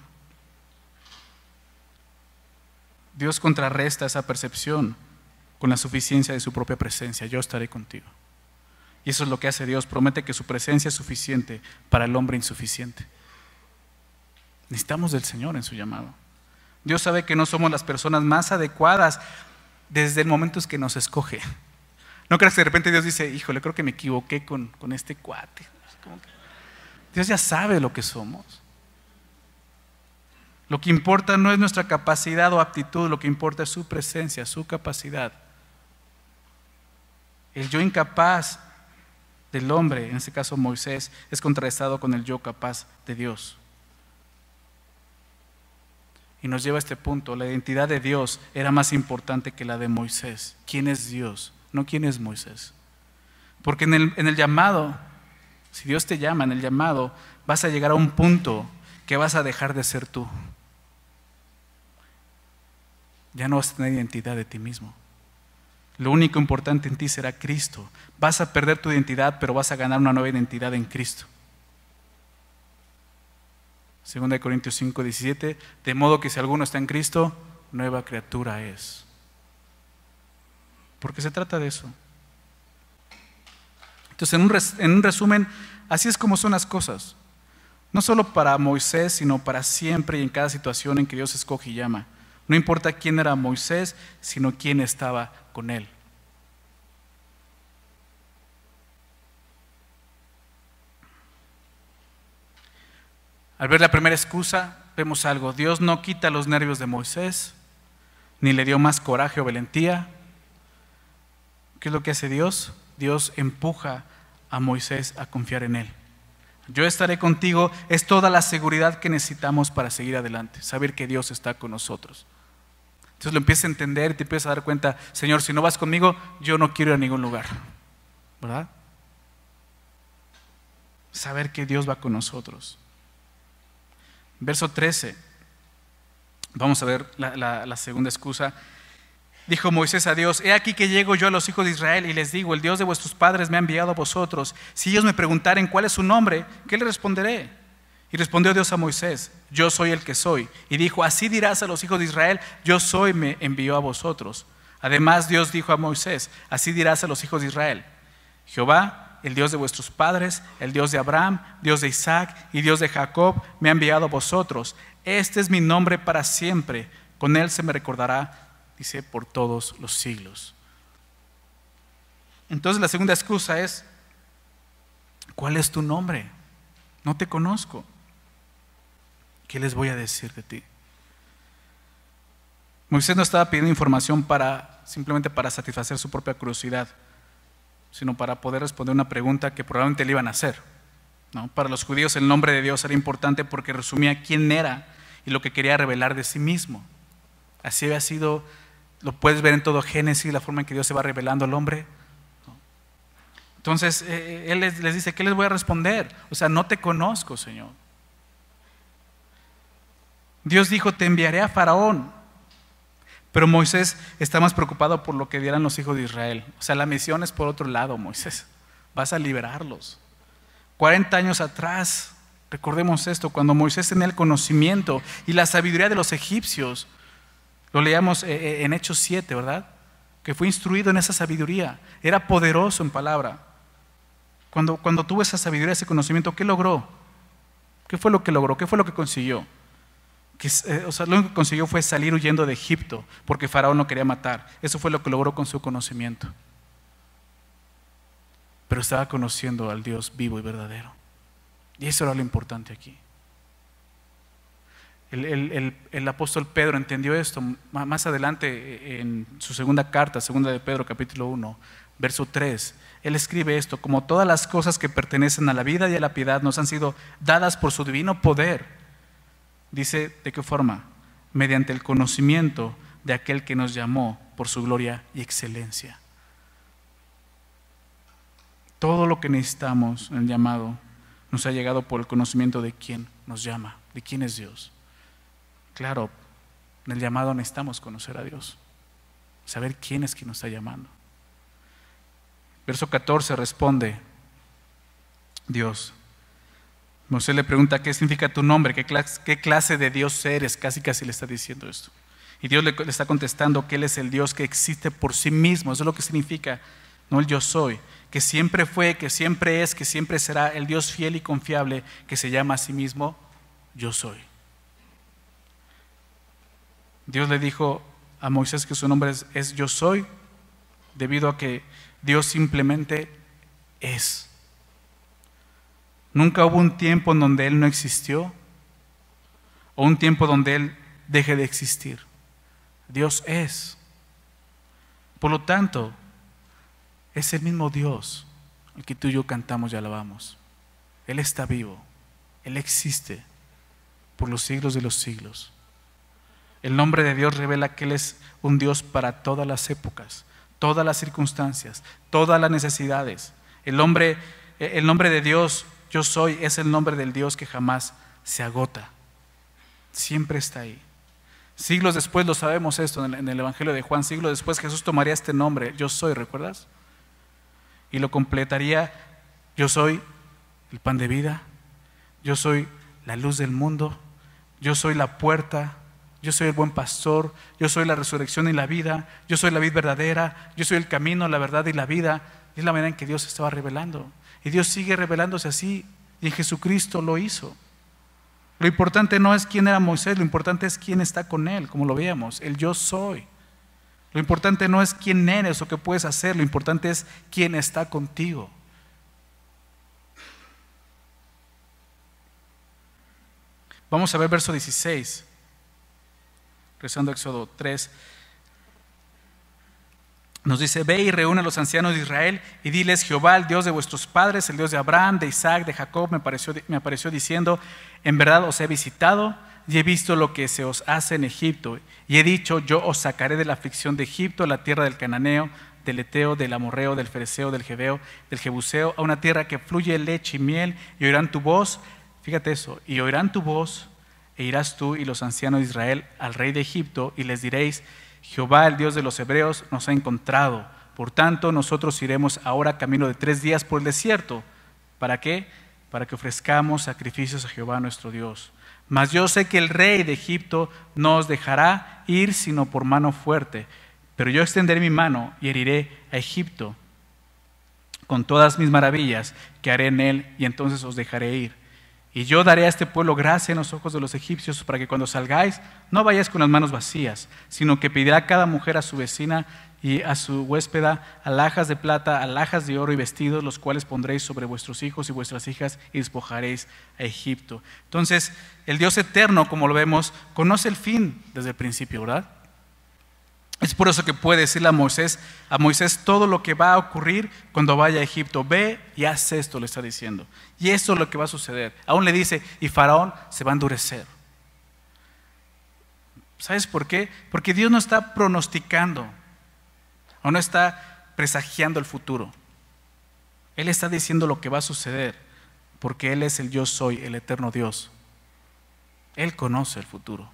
Dios contrarresta esa percepción con la suficiencia de su propia presencia: yo estaré contigo. Y eso es lo que hace Dios: promete que su presencia es suficiente para el hombre insuficiente. Necesitamos del Señor en su llamado. Dios sabe que no somos las personas más adecuadas desde el momento en que nos escoge. No creas que de repente Dios dice: híjole, creo que me equivoqué con este cuate. Dios ya sabe lo que somos. Lo que importa no es nuestra capacidad o aptitud, lo que importa es su presencia, su capacidad. El yo incapaz del hombre, en este caso Moisés, es contrarrestado con el yo capaz de Dios. Y nos lleva a este punto: la identidad de Dios era más importante que la de Moisés. ¿Quién es Dios? No quién es Moisés. Porque en el llamado, si Dios te llama en el llamado, vas a llegar a un punto que vas a dejar de ser tú. Ya no vas a tener identidad de ti mismo. Lo único importante en ti será Cristo. Vas a perder tu identidad, pero vas a ganar una nueva identidad en Cristo. 2 Corintios 5, 17, de modo que si alguno está en Cristo, nueva criatura es. Porque se trata de eso. Entonces, en un resumen, así es como son las cosas. No solo para Moisés, sino para siempre y en cada situación en que Dios escoge y llama. No importa quién era Moisés, sino quién estaba con él. Al ver la primera excusa, vemos algo: Dios no quita los nervios de Moisés, ni le dio más coraje o valentía. ¿Qué es lo que hace Dios? Dios empuja a Moisés a confiar en Él. Yo estaré contigo es toda la seguridad que necesitamos para seguir adelante, saber que Dios está con nosotros. Entonces lo empiezas a entender y te empiezas a dar cuenta: Señor, si no vas conmigo, yo no quiero ir a ningún lugar, ¿verdad? Saber que Dios va con nosotros. Verso 13, vamos a ver la segunda excusa. Dijo Moisés a Dios: he aquí que llego yo a los hijos de Israel y les digo: el Dios de vuestros padres me ha enviado a vosotros. Si ellos me preguntaren cuál es su nombre, ¿qué le responderé? Y respondió Dios a Moisés: yo soy el que soy. Y dijo: así dirás a los hijos de Israel: yo soy, me envió a vosotros. Además Dios dijo a Moisés: así dirás a los hijos de Israel: Jehová, el Dios de vuestros padres, el Dios de Abraham, Dios de Isaac y Dios de Jacob, me ha enviado a vosotros. Este es mi nombre para siempre. Con él se me recordará, dice, por todos los siglos. Entonces la segunda excusa es: ¿cuál es tu nombre? No te conozco. ¿Qué les voy a decir de ti? Moisés no estaba pidiendo información simplemente para satisfacer su propia curiosidad, sino para poder responder una pregunta que probablemente le iban a hacer. ¿no? Para los judíos el nombre de Dios era importante porque resumía quién era y lo que quería revelar de sí mismo. Así había sido, lo puedes ver en todo Génesis, la forma en que Dios se va revelando al hombre. Entonces, Él les dice, ¿qué les voy a responder? O sea, no te conozco, Señor. Dios dijo, te enviaré a Faraón. Pero Moisés está más preocupado por lo que dieran los hijos de Israel. O sea, la misión es por otro lado, Moisés. Vas a liberarlos. 40 años atrás, recordemos esto, cuando Moisés tenía el conocimiento y la sabiduría de los egipcios, lo leíamos en Hechos 7, ¿verdad? Que fue instruido en esa sabiduría, era poderoso en palabra. Cuando tuvo esa sabiduría, ese conocimiento, ¿qué logró? ¿Qué fue lo que logró? ¿Qué fue lo que consiguió? Lo único que consiguió fue salir huyendo de Egipto, porque Faraón lo quería matar. Eso fue lo que logró con su conocimiento. Pero estaba conociendo al Dios vivo y verdadero. Y eso era lo importante aquí. El apóstol Pedro entendió esto más adelante en su segunda carta, segunda de Pedro, capítulo 1, verso 3. Él escribe esto: como todas las cosas que pertenecen a la vida y a la piedad nos han sido dadas por su divino poder. Dice, ¿de qué forma? Mediante el conocimiento de aquel que nos llamó por su gloria y excelencia. Todo lo que necesitamos en el llamado nos ha llegado por el conocimiento de quién nos llama, de quién es Dios. Claro, en el llamado necesitamos conocer a Dios, saber quién es quien nos está llamando. Verso 14 responde Dios. Moisés le pregunta, ¿qué significa tu nombre? ¿Qué clase de Dios eres? Casi le está diciendo esto. Y Dios le está contestando que Él es el Dios que existe por sí mismo. Eso es lo que significa, no el yo soy, que siempre fue, que siempre es, que siempre será el Dios fiel y confiable que se llama a sí mismo yo soy. Dios le dijo a Moisés que su nombre es yo soy, debido a que Dios simplemente es. Nunca hubo un tiempo en donde Él no existió o un tiempo donde Él deje de existir. Dios es. Por lo tanto, es el mismo Dios el que tú y yo cantamos y alabamos. Él está vivo, Él existe por los siglos de los siglos. El nombre de Dios revela que Él es un Dios para todas las épocas, todas las circunstancias, todas las necesidades. El nombre de Dios, yo soy, es el nombre del Dios que jamás se agota. Siempre está ahí. Siglos después, lo sabemos esto en el Evangelio de Juan, siglos después Jesús tomaría este nombre, yo soy, ¿recuerdas? Y lo completaría, yo soy el pan de vida, yo soy la luz del mundo, yo soy la puerta, yo soy el buen pastor, yo soy la resurrección y la vida, yo soy la vid verdadera, yo soy el camino, la verdad y la vida. Es la manera en que Dios se estaba revelando. Y Dios sigue revelándose así, y en Jesucristo lo hizo. Lo importante no es quién era Moisés, lo importante es quién está con él, como lo veíamos, el yo soy. Lo importante no es quién eres o qué puedes hacer, lo importante es quién está contigo. Vamos a ver verso 16, regresando a Éxodo 3. Nos dice, ve y reúne a los ancianos de Israel y diles, Jehová, el Dios de vuestros padres, el Dios de Abraham, de Isaac, de Jacob, me apareció diciendo, en verdad os he visitado y he visto lo que se os hace en Egipto. Y he dicho, yo os sacaré de la aflicción de Egipto, la tierra del cananeo, del eteo, del amorreo, del fereceo, del jebeo, del jebuseo, a una tierra que fluye leche y miel, y oirán tu voz, fíjate eso, y oirán tu voz, e irás tú y los ancianos de Israel al rey de Egipto, y les diréis, Jehová, el Dios de los hebreos, nos ha encontrado. Por tanto, nosotros iremos ahora camino de 3 días por el desierto. ¿Para qué? Para que ofrezcamos sacrificios a Jehová nuestro Dios. Mas yo sé que el rey de Egipto no os dejará ir sino por mano fuerte. Pero yo extenderé mi mano y heriré a Egipto con todas mis maravillas que haré en él, y entonces os dejaré ir. Y yo daré a este pueblo gracia en los ojos de los egipcios, para que cuando salgáis no vayáis con las manos vacías, sino que pedirá cada mujer a su vecina y a su huéspeda alhajas de plata, alhajas de oro y vestidos, los cuales pondréis sobre vuestros hijos y vuestras hijas, y despojaréis a Egipto. Entonces, el Dios eterno, como lo vemos, conoce el fin desde el principio, ¿verdad? Es por eso que puede decirle a Moisés todo lo que va a ocurrir cuando vaya a Egipto. Ve y haz esto, le está diciendo. Y esto es lo que va a suceder. Aún le dice, y Faraón se va a endurecer. ¿Sabes por qué? Porque Dios no está pronosticando o no está presagiando el futuro. Él está diciendo lo que va a suceder, porque Él es el yo soy, el eterno Dios. Él conoce el futuro.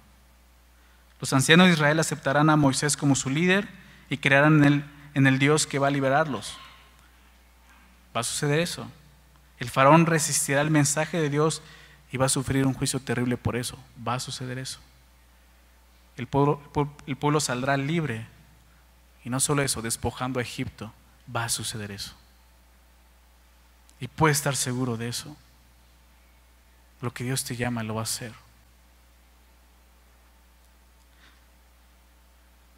Los ancianos de Israel aceptarán a Moisés como su líder y creerán en el Dios que va a liberarlos. Va a suceder eso. El faraón resistirá el mensaje de Dios y va a sufrir un juicio terrible por eso. Va a suceder eso. El pueblo saldrá libre. Y no solo eso, despojando a Egipto. Va a suceder eso. Y puedes estar seguro de eso. Lo que Dios te llama lo va a hacer.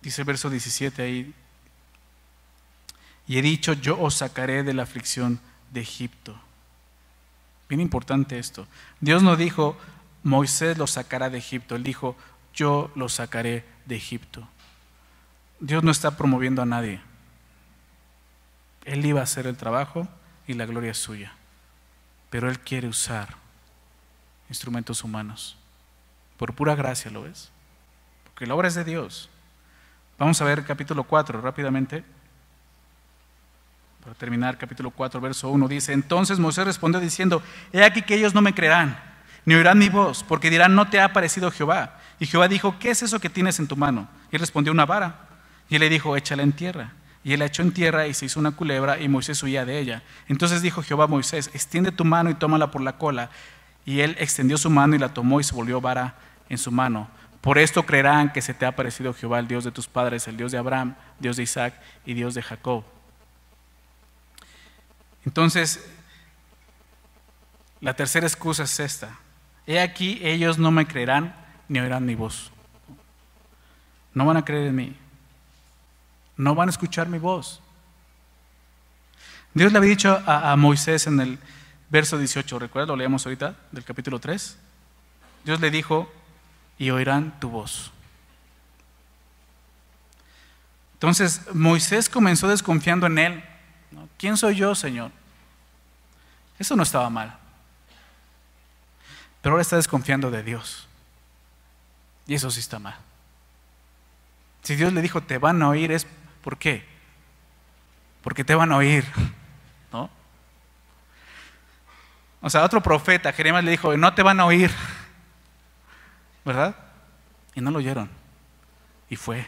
Dice el verso 17 ahí: y he dicho, yo os sacaré de la aflicción de Egipto. Bien importante esto. Dios no dijo, Moisés los sacará de Egipto. Él dijo, yo los sacaré de Egipto. Dios no está promoviendo a nadie. Él iba a hacer el trabajo y la gloria es suya. Pero Él quiere usar instrumentos humanos. Por pura gracia, ¿lo ves? Porque la obra es de Dios. Vamos a ver capítulo 4 rápidamente. Para terminar, capítulo 4, verso 1 dice: entonces Moisés respondió diciendo, he aquí que ellos no me creerán, ni oirán mi voz, porque dirán, no te ha aparecido Jehová. Y Jehová dijo, ¿qué es eso que tienes en tu mano? Y él respondió, una vara. Y él le dijo, échala en tierra. Y él la echó en tierra y se hizo una culebra, y Moisés huía de ella. Entonces dijo Jehová a Moisés, extiende tu mano y tómala por la cola. Y él extendió su mano y la tomó y se volvió vara en su mano. Por esto creerán que se te ha aparecido Jehová, el Dios de tus padres, el Dios de Abraham, Dios de Isaac y Dios de Jacob. Entonces, la tercera excusa es esta: he aquí, ellos no me creerán ni oirán mi voz. No van a creer en mí. No van a escuchar mi voz. Dios le había dicho a Moisés en el verso 18, ¿recuerdas? Lo leíamos ahorita, del capítulo 3. Dios le dijo, y oirán tu voz. Entonces Moisés comenzó desconfiando en él. ¿Quién soy yo, Señor? Eso no estaba mal. Pero ahora está desconfiando de Dios. Y eso sí está mal. Si Dios le dijo, te van a oír, es ¿por qué? Porque te van a oír, ¿no? O sea, otro profeta, Jeremías, le dijo, no te van a oír, ¿verdad? Y no lo oyeron. Y fue.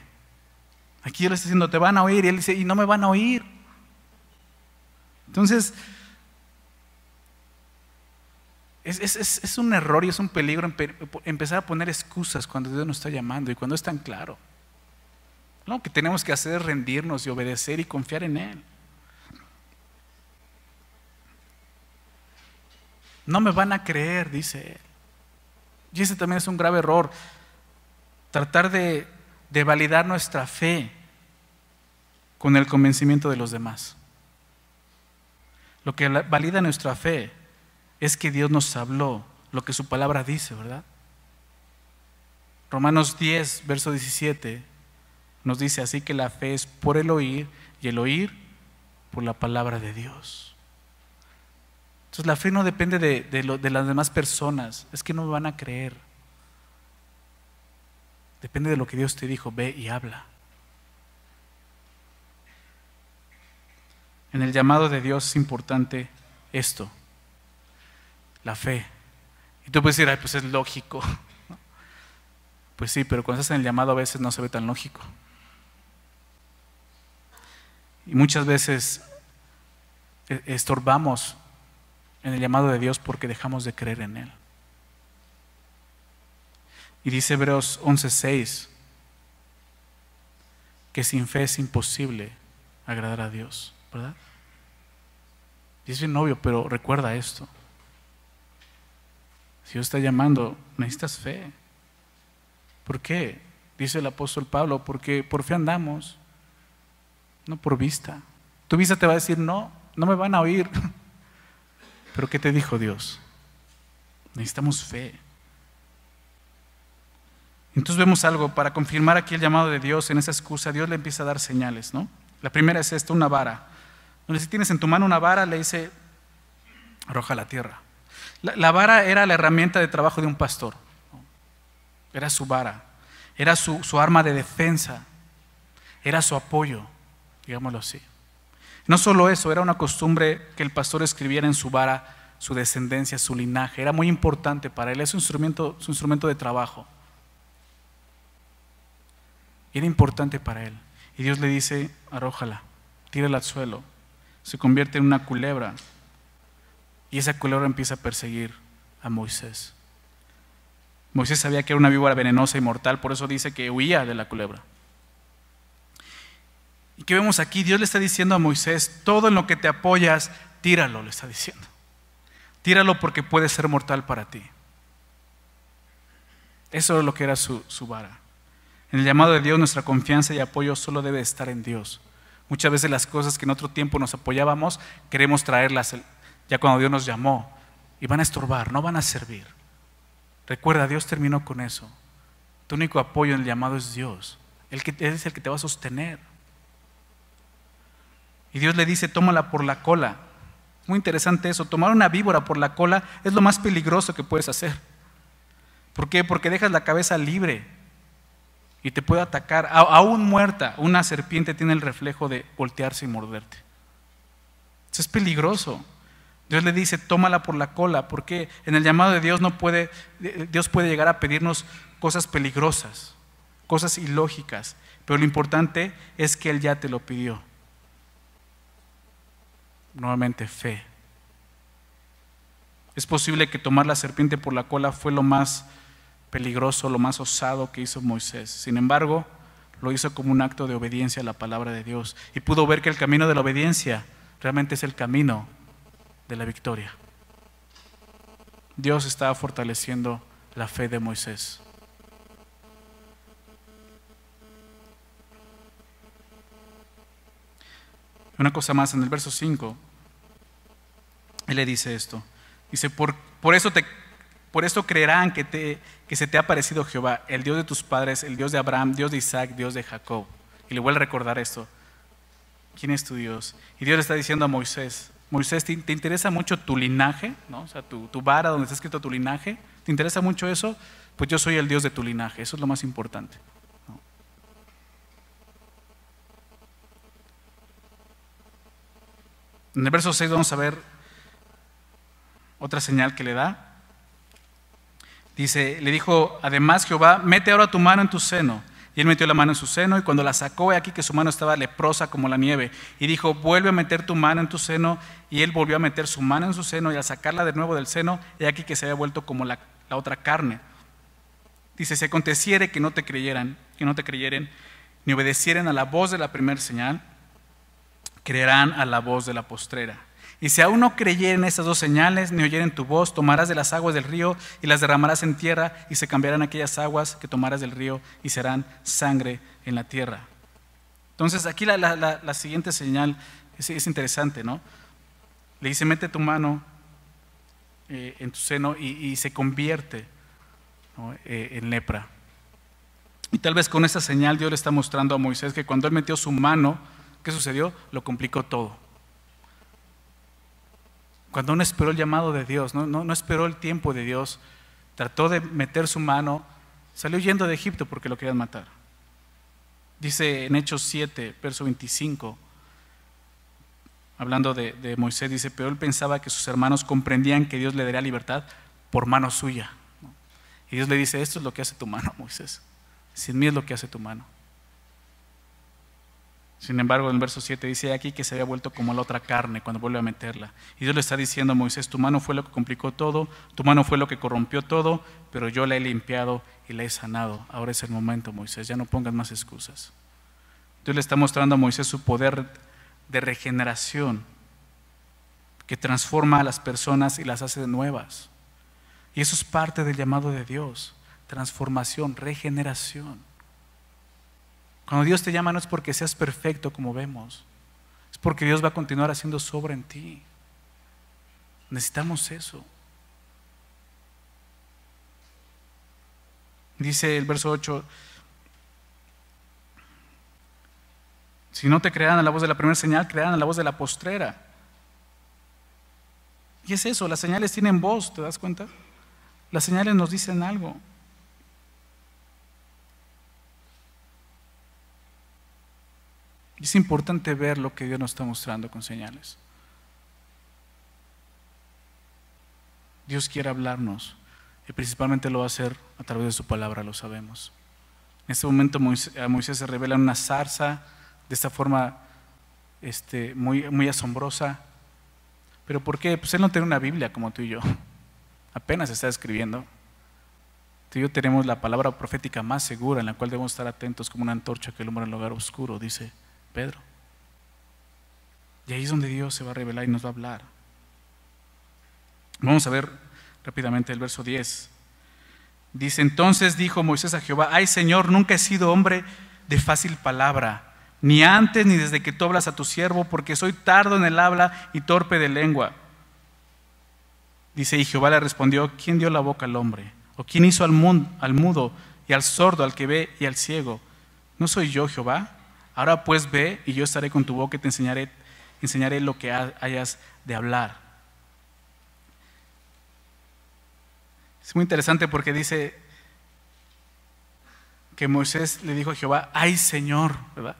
Aquí Dios le está diciendo, te van a oír. Y él dice, y no me van a oír. Entonces, es un error y es un peligro empezar a poner excusas cuando Dios nos está llamando y cuando es tan claro. Lo que tenemos que hacer es rendirnos y obedecer y confiar en Él. No me van a creer, dice Él. Y ese también es un grave error. Tratar de validar nuestra fe con el convencimiento de los demás. Lo que valida nuestra fe es que Dios nos habló, lo que su palabra dice, ¿verdad? Romanos 10, verso 17, nos dice, así que la fe es por el oír, y el oír por la palabra de Dios. Entonces la fe no depende de las demás personas, es que no me van a creer. Depende de lo que Dios te dijo, ve y habla. En el llamado de Dios es importante esto, la fe. Y tú puedes decir, ay, pues es lógico. Pues sí, pero cuando estás en el llamado a veces no se ve tan lógico. Y muchas veces estorbamos en el llamado de Dios porque dejamos de creer en Él. Y dice Hebreos 11:6 que sin fe es imposible agradar a Dios, ¿verdad? Y es bien obvio, pero recuerda esto. Si Dios está llamando, necesitas fe. ¿Por qué? Dice el apóstol Pablo, porque por fe andamos, no por vista. Tu vista te va a decir, no me van a oír. Pero ¿qué te dijo Dios? Necesitamos fe. Entonces vemos algo, para confirmar aquí el llamado de Dios en esa excusa, Dios le empieza a dar señales, ¿no? La primera es esta, una vara. Donde si tienes en tu mano una vara, le dice, arroja a la tierra. La vara era la herramienta de trabajo de un pastor, ¿no? Era su vara, era su arma de defensa, era su apoyo, digámoslo así. No solo eso, era una costumbre que el pastor escribiera en su vara su descendencia, su linaje. Era muy importante para él, es su instrumento de trabajo. Era importante para él. Y Dios le dice, arrójala, tírala al suelo. Se convierte en una culebra. Y esa culebra empieza a perseguir a Moisés. Moisés sabía que era una víbora venenosa y mortal, por eso dice que huía de la culebra. ¿Y qué vemos aquí? Dios le está diciendo a Moisés, todo en lo que te apoyas, tíralo, le está diciendo. Tíralo porque puede ser mortal para ti. Eso es lo que era su vara. En el llamado de Dios, nuestra confianza y apoyo solo debe estar en Dios. Muchas veces las cosas que en otro tiempo nos apoyábamos, queremos traerlas ya cuando Dios nos llamó, y van a estorbar, no van a servir. Recuerda, Dios terminó con eso. Tu único apoyo en el llamado es Dios. Él es el que te va a sostener. Y Dios le dice, tómala por la cola. Muy interesante eso, tomar una víbora por la cola es lo más peligroso que puedes hacer. ¿Por qué? Porque dejas la cabeza libre y te puede atacar. Aún muerta, una serpiente tiene el reflejo de voltearse y morderte. Eso es peligroso. Dios le dice, tómala por la cola, porque en el llamado de Dios Dios puede llegar a pedirnos cosas peligrosas, cosas ilógicas, pero lo importante es que Él ya te lo pidió. Nuevamente, fe. Es posible que tomar la serpiente por la cola fue lo más peligroso, lo más osado que hizo Moisés. Sin embargo, lo hizo como un acto de obediencia a la palabra de Dios y pudo ver que el camino de la obediencia realmente es el camino de la victoria. Dios estaba fortaleciendo la fe de Moisés. Una cosa más, en el verso 5, Él le dice esto. Dice, por esto creerán que se te ha parecido Jehová, el Dios de tus padres, el Dios de Abraham, Dios de Isaac, Dios de Jacob. Y le vuelve a recordar esto. ¿Quién es tu Dios? Y Dios le está diciendo a Moisés, Moisés, ¿te interesa mucho tu linaje? ¿No? O sea, tu vara donde está escrito tu linaje. ¿Te interesa mucho eso? Pues yo soy el Dios de tu linaje. Eso es lo más importante, ¿no? En el verso 6 vamos a ver otra señal que le da. Dice, le dijo, además Jehová, mete ahora tu mano en tu seno. Y él metió la mano en su seno, y cuando la sacó, he aquí que su mano estaba leprosa como la nieve. Y dijo, vuelve a meter tu mano en tu seno. Y él volvió a meter su mano en su seno, y al sacarla de nuevo del seno, he aquí que se había vuelto como la otra carne. Dice, si aconteciere que no te creyeren, ni obedecieren a la voz de la primera señal, creerán a la voz de la postrera. Y si aún no creyeren estas dos señales, ni oyeren tu voz, tomarás de las aguas del río y las derramarás en tierra, y se cambiarán aquellas aguas que tomarás del río y serán sangre en la tierra. Entonces aquí la siguiente señal es interesante, ¿no? Le dice, mete tu mano en tu seno y se convierte, ¿no? En lepra. Y tal vez con esta señal Dios le está mostrando a Moisés que cuando él metió su mano, ¿qué sucedió? Lo complicó todo. Cuando no esperó el llamado de Dios, no esperó el tiempo de Dios, trató de meter su mano, salió huyendo de Egipto porque lo querían matar. Dice en Hechos 7, verso 25, hablando de Moisés, dice, pero él pensaba que sus hermanos comprendían que Dios le daría libertad por mano suya. Y Dios le dice, esto es lo que hace tu mano, Moisés. Sin mí es lo que hace tu mano. Sin embargo, en el verso 7 dice aquí que se había vuelto como la otra carne cuando vuelve a meterla. Y Dios le está diciendo a Moisés, tu mano fue lo que complicó todo, tu mano fue lo que corrompió todo, pero yo la he limpiado y la he sanado. Ahora es el momento, Moisés, ya no pongas más excusas. Dios le está mostrando a Moisés su poder de regeneración que transforma a las personas y las hace nuevas. Y eso es parte del llamado de Dios, transformación, regeneración. Cuando Dios te llama no es porque seas perfecto como vemos, es porque Dios va a continuar haciendo obra en ti. Necesitamos eso. Dice el verso 8, si no te creerán a la voz de la primera señal, creerán a la voz de la postrera. Y es eso, las señales tienen voz, ¿te das cuenta? Las señales nos dicen algo. Y es importante ver lo que Dios nos está mostrando con señales. Dios quiere hablarnos y principalmente lo va a hacer a través de su palabra, lo sabemos. En este momento a Moisés se revela en una zarza de esta forma muy asombrosa. ¿Pero por qué? Pues él no tiene una Biblia como tú y yo. Apenas está escribiendo. Tú y yo tenemos la palabra profética más segura en la cual debemos estar atentos como una antorcha que alumbra en el lugar oscuro, dice Pedro. Y ahí es donde Dios se va a revelar y nos va a hablar. Vamos a ver rápidamente el verso 10. Dice, entonces dijo Moisés a Jehová, ay Señor, nunca he sido hombre de fácil palabra, ni antes ni desde que tú hablas a tu siervo, porque soy tardo en el habla y torpe de lengua. Dice, y Jehová le respondió, ¿quién dio la boca al hombre? ¿O quién hizo al mudo y al sordo, al que ve y al ciego? ¿No soy yo Jehová? Ahora pues ve y yo estaré con tu boca y te enseñaré lo que hayas de hablar. Es muy interesante porque dice que Moisés le dijo a Jehová, ay Señor, ¿verdad?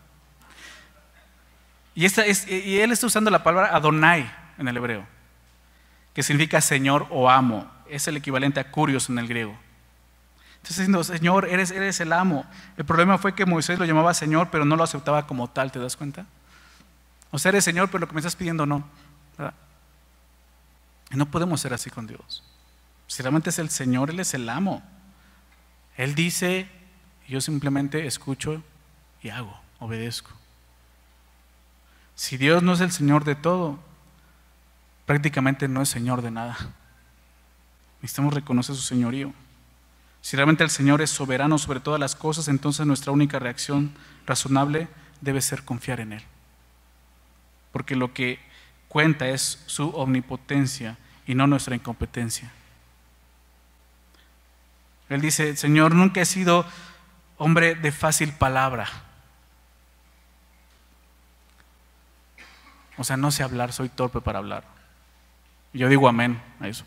Y él está usando la palabra Adonai en el hebreo, que significa Señor o amo. Es el equivalente a Kurios en el griego. Entonces diciendo, Señor, eres el amo. El problema fue que Moisés lo llamaba Señor, pero no lo aceptaba como tal, ¿te das cuenta? O sea, eres Señor, pero lo que me estás pidiendo no, ¿verdad? Y no podemos ser así con Dios. Si realmente es el Señor, Él es el amo. Él dice, y yo simplemente escucho y hago, obedezco. Si Dios no es el Señor de todo, prácticamente no es Señor de nada. Necesitamos reconocer su señorío. Si realmente el Señor es soberano sobre todas las cosas, entonces nuestra única reacción razonable debe ser confiar en Él. Porque lo que cuenta es su omnipotencia y no nuestra incompetencia. Él dice, Señor, nunca he sido hombre de fácil palabra. O sea, no sé hablar, soy torpe para hablar. Y yo digo amén a eso.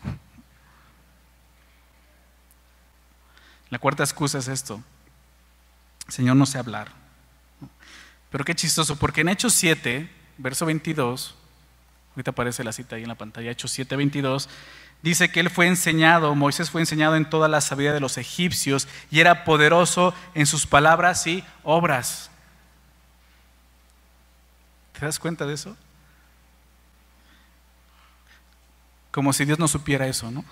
La cuarta excusa es esto. Señor, no sé hablar. Pero qué chistoso, porque en Hechos 7, verso 22, ahorita aparece la cita ahí en la pantalla, Hechos 7, 22, dice que Moisés fue enseñado en toda la sabiduría de los egipcios y era poderoso en sus palabras y obras. ¿Te das cuenta de eso? Como si Dios no supiera eso, ¿no?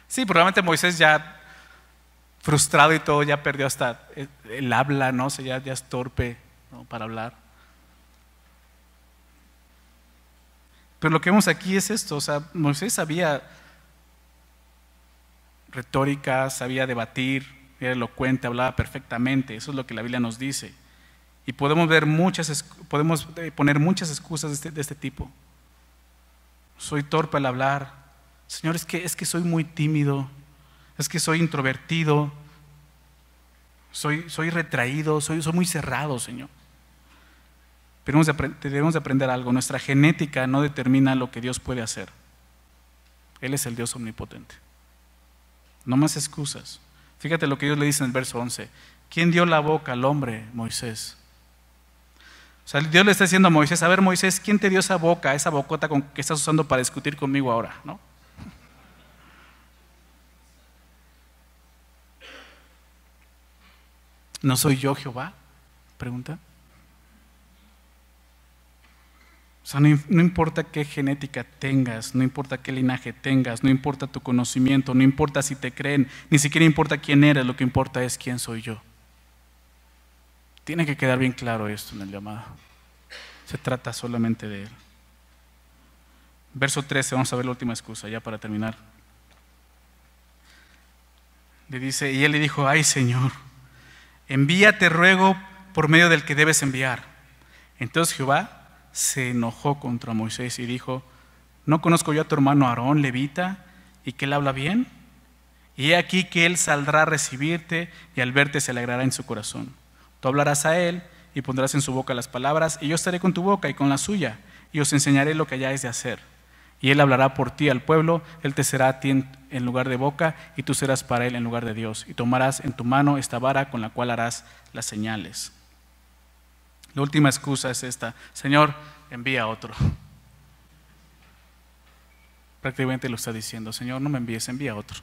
Sí, probablemente Moisés ya frustrado y todo, ya perdió hasta el habla, ¿no? O sea, ya es torpe, ¿no?, para hablar. Pero lo que vemos aquí es esto, o sea, Moisés sabía retórica, sabía debatir, era elocuente, hablaba perfectamente, eso es lo que la Biblia nos dice. Y podemos poner muchas excusas de este tipo. Soy torpe al hablar. Señor, es que soy muy tímido, es que soy introvertido, soy retraído, soy muy cerrado, Señor. Pero debemos de aprender algo. Nuestra genética no determina lo que Dios puede hacer. Él es el Dios omnipotente. No más excusas. Fíjate lo que Dios le dice en el verso 11. ¿Quién dio la boca al hombre? Moisés. O sea, Dios le está diciendo a Moisés, a ver Moisés, ¿quién te dio esa boca, esa bocota que estás usando para discutir conmigo ahora? ¿No? ¿No soy yo Jehová? Pregunta. O sea, no importa qué genética tengas, no importa qué linaje tengas, no importa tu conocimiento, no importa si te creen, ni siquiera importa quién eres, lo que importa es quién soy yo. Tiene que quedar bien claro esto en el llamado. Se trata solamente de Él. Verso 13, vamos a ver la última excusa, ya para terminar. Le dice, y él le dijo, ay Señor, envíate ruego por medio del que debes enviar. Entonces Jehová se enojó contra Moisés y dijo, ¿no conozco yo a tu hermano Aarón, levita, y que él habla bien? y he aquí que él saldrá a recibirte y al verte se alegrará en su corazón. Tú hablarás a él y pondrás en su boca las palabras, y yo estaré con tu boca y con la suya, y os enseñaré lo que hayáis de hacer. Y él hablará por ti al pueblo, él te será a ti en lugar de boca, y tú serás para él en lugar de Dios. Y tomarás en tu mano esta vara con la cual harás las señales. La última excusa es esta: Señor, envía a otro. Prácticamente lo está diciendo: Señor, no me envíes, envía a otro.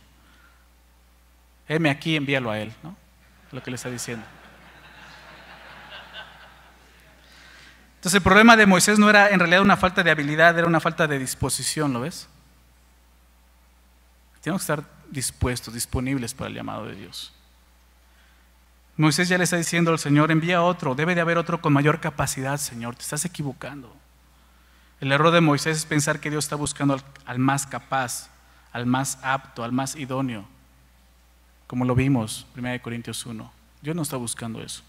Heme aquí, envíalo a él, ¿no? Es lo que le está diciendo. Entonces el problema de Moisés no era en realidad una falta de habilidad, era una falta de disposición, ¿lo ves? Tenemos que estar dispuestos, disponibles para el llamado de Dios. Moisés ya le está diciendo al Señor: envía a otro, debe de haber otro con mayor capacidad, Señor, te estás equivocando. El error de Moisés es pensar que Dios está buscando al más capaz, al más apto, al más idóneo, como lo vimos en 1 Corintios 1. Dios no está buscando eso.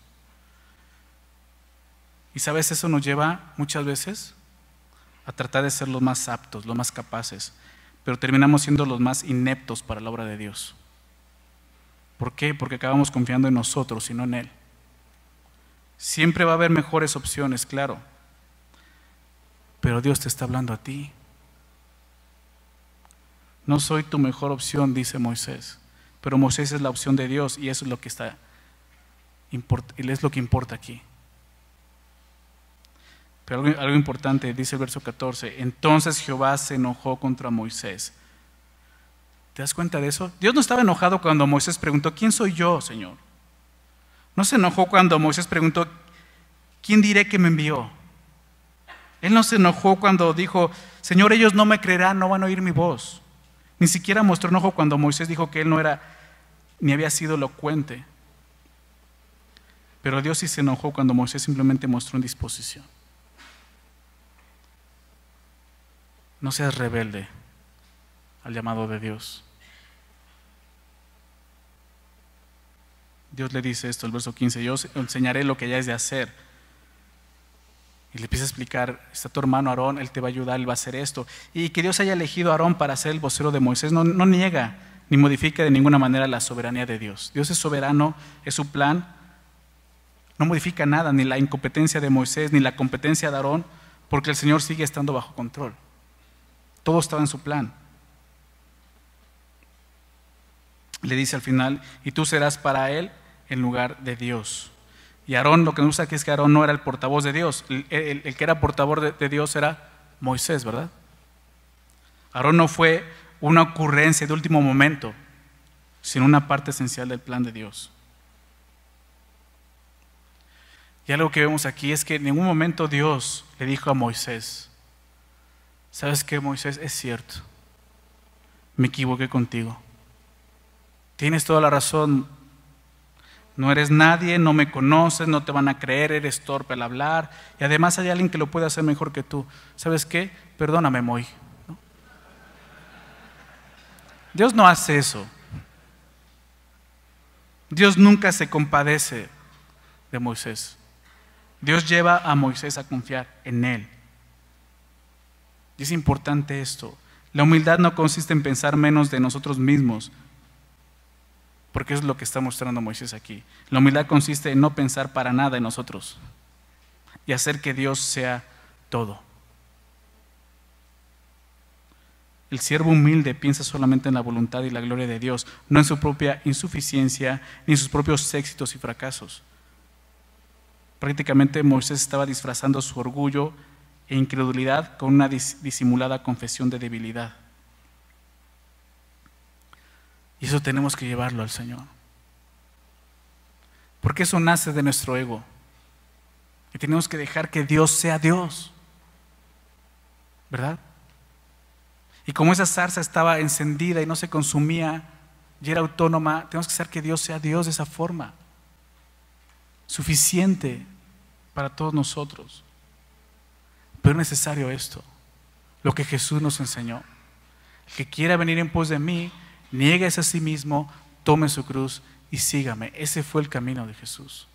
Y sabes, eso nos lleva muchas veces a tratar de ser los más aptos, los más capaces, pero terminamos siendo los más ineptos para la obra de Dios. ¿Por qué? Porque acabamos confiando en nosotros y no en Él. Siempre va a haber mejores opciones, claro, pero Dios te está hablando a ti. No soy tu mejor opción, dice Moisés, pero Moisés es la opción de Dios, y eso es lo que es lo que importa aquí. Pero algo importante, dice el verso 14: entonces Jehová se enojó contra Moisés. ¿Te das cuenta de eso? Dios no estaba enojado cuando Moisés preguntó: ¿quién soy yo, Señor? No se enojó cuando Moisés preguntó: ¿quién diré que me envió? Él no se enojó cuando dijo: Señor, ellos no me creerán, no van a oír mi voz. Ni siquiera mostró enojo cuando Moisés dijo que él no era ni había sido elocuente. Pero Dios sí se enojó cuando Moisés simplemente mostró indisposición. No seas rebelde al llamado de Dios. Dios le dice esto, el verso 15: yo os enseñaré lo que hayáis de hacer. Y le empieza a explicar: está tu hermano Aarón, él te va a ayudar, él va a hacer esto. Y que Dios haya elegido a Aarón para ser el vocero de Moisés no niega ni modifica de ninguna manera la soberanía de Dios. Dios es soberano, es su plan. No modifica nada, ni la incompetencia de Moisés, ni la competencia de Aarón, porque el Señor sigue estando bajo control. Todo estaba en su plan. Le dice al final: y tú serás para él en lugar de Dios. Y Aarón, lo que nos gusta aquí es que Aarón no era el portavoz de Dios. El que era portavoz de Dios era Moisés, ¿verdad? Aarón no fue una ocurrencia de último momento, sino una parte esencial del plan de Dios. Y algo que vemos aquí es que en ningún momento Dios le dijo a Moisés: ¿sabes qué, Moisés? Es cierto, me equivoqué contigo. Tienes toda la razón. No eres nadie, no me conoces, no te van a creer, eres torpe al hablar. Y además hay alguien que lo puede hacer mejor que tú. ¿Sabes qué? Perdóname, Moy. ¿No? Dios no hace eso. Dios nunca se compadece de Moisés. Dios lleva a Moisés a confiar en él. Y es importante esto. La humildad no consiste en pensar menos de nosotros mismos, porque es lo que está mostrando Moisés aquí. La humildad consiste en no pensar para nada en nosotros y hacer que Dios sea todo. El siervo humilde piensa solamente en la voluntad y la gloria de Dios, no en su propia insuficiencia ni en sus propios éxitos y fracasos. Prácticamente Moisés estaba disfrazando su orgullo e incredulidad con una disimulada confesión de debilidad. Y eso tenemos que llevarlo al Señor. Porque eso nace de nuestro ego. Y tenemos que dejar que Dios sea Dios. ¿Verdad? Y como esa zarza estaba encendida y no se consumía y era autónoma, tenemos que hacer que Dios sea Dios de esa forma. Suficiente para todos nosotros. Pero es necesario esto, lo que Jesús nos enseñó. El que quiera venir en pos de mí, niéguese a sí mismo, tome su cruz y sígame. Ese fue el camino de Jesús,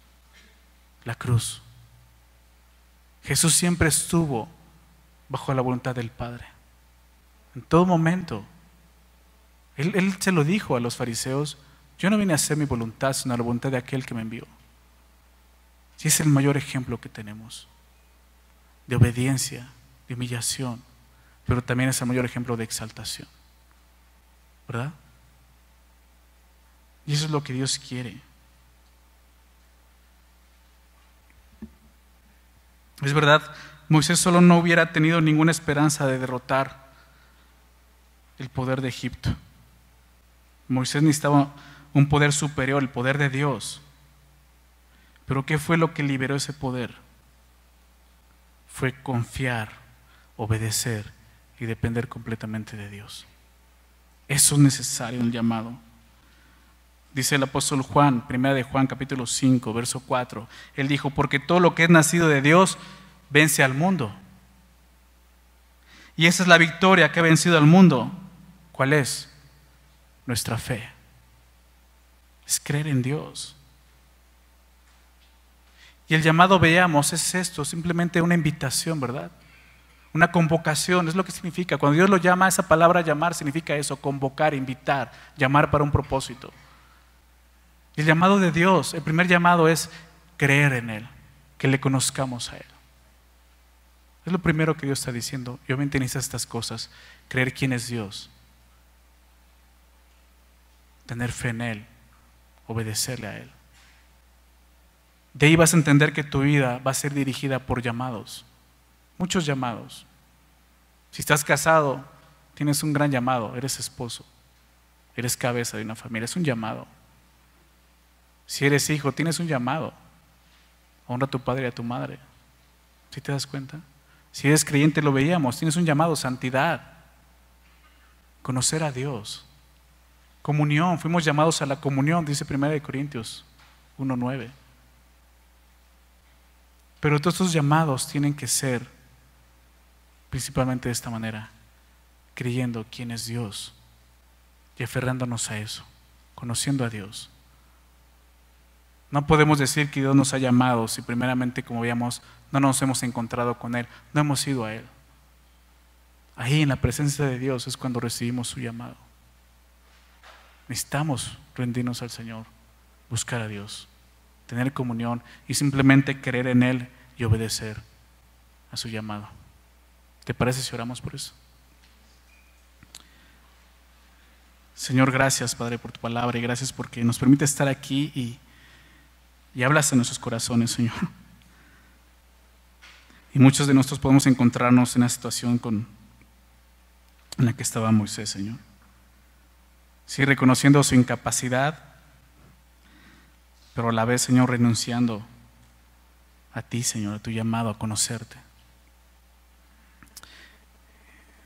la cruz. Jesús siempre estuvo bajo la voluntad del Padre, en todo momento. Él se lo dijo a los fariseos: yo no vine a hacer mi voluntad, sino a la voluntad de aquel que me envió. Y es el mayor ejemplo que tenemos de obediencia, de humillación, pero también es el mayor ejemplo de exaltación, ¿verdad? Y eso es lo que Dios quiere. Es verdad, Moisés solo no hubiera tenido ninguna esperanza de derrotar el poder de Egipto. Moisés necesitaba un poder superior, el poder de Dios. Pero ¿qué fue lo que liberó ese poder? Fue confiar, obedecer y depender completamente de Dios. Eso es necesario en el llamado. Dice el apóstol Juan, 1 de Juan capítulo 5, verso 4. Él dijo: porque todo lo que es nacido de Dios vence al mundo. Y esa es la victoria que ha vencido al mundo. ¿Cuál es? Nuestra fe. Es creer en Dios. Y el llamado, veamos, es esto, simplemente una invitación, ¿verdad? Una convocación, es lo que significa. Cuando Dios lo llama, esa palabra llamar significa eso: convocar, invitar, llamar para un propósito. El llamado de Dios, el primer llamado es creer en Él, que le conozcamos a Él. Es lo primero que Dios está diciendo. Y obviamente necesitas estas cosas: creer quién es Dios, tener fe en Él, obedecerle a Él. De ahí vas a entender que tu vida va a ser dirigida por llamados, muchos llamados. Si estás casado, tienes un gran llamado, eres esposo, eres cabeza de una familia, es un llamado. Si eres hijo, tienes un llamado: honra a tu padre y a tu madre. ¿Sí te das cuenta? Si eres creyente, lo veíamos, tienes un llamado: santidad, conocer a Dios, comunión. Fuimos llamados a la comunión, dice 1 Corintios 1:9. Pero todos estos llamados tienen que ser principalmente de esta manera: creyendo quién es Dios y aferrándonos a eso, conociendo a Dios. No podemos decir que Dios nos ha llamado si primeramente, como veíamos, no nos hemos encontrado con Él, no hemos ido a Él. Ahí en la presencia de Dios es cuando recibimos su llamado. Necesitamos rendirnos al Señor, buscar a Dios, tener comunión y simplemente creer en Él y obedecer a su llamado. ¿Te parece si oramos por eso? Señor, gracias, Padre, por tu palabra, y gracias porque nos permite estar aquí y hablas en nuestros corazones, Señor. Y muchos de nosotros podemos encontrarnos en la situación en la que estaba Moisés, Señor. Sí, reconociendo su incapacidad, pero a la vez, Señor, renunciando a ti, Señor, a tu llamado, a conocerte.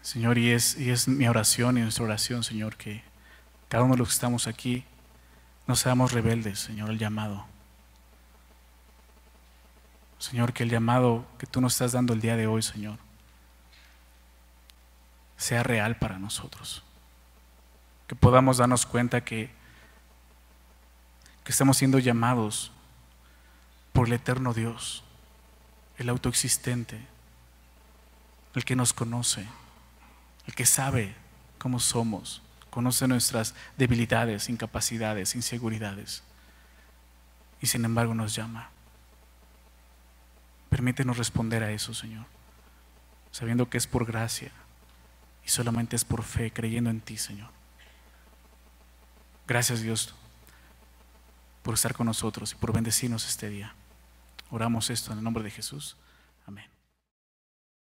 Señor, y es mi oración y nuestra oración, Señor, que cada uno de los que estamos aquí no seamos rebeldes, Señor, al llamado. Señor, que el llamado que tú nos estás dando el día de hoy, Señor, sea real para nosotros. Que podamos darnos cuenta que estamos siendo llamados por el eterno Dios, el autoexistente, el que nos conoce, el que sabe cómo somos, conoce nuestras debilidades, incapacidades, inseguridades, y sin embargo nos llama. Permítenos responder a eso, Señor, sabiendo que es por gracia y solamente es por fe, creyendo en ti, Señor. Gracias, Dios, por estar con nosotros y por bendecirnos este día. Oramos esto en el nombre de Jesús. Amén.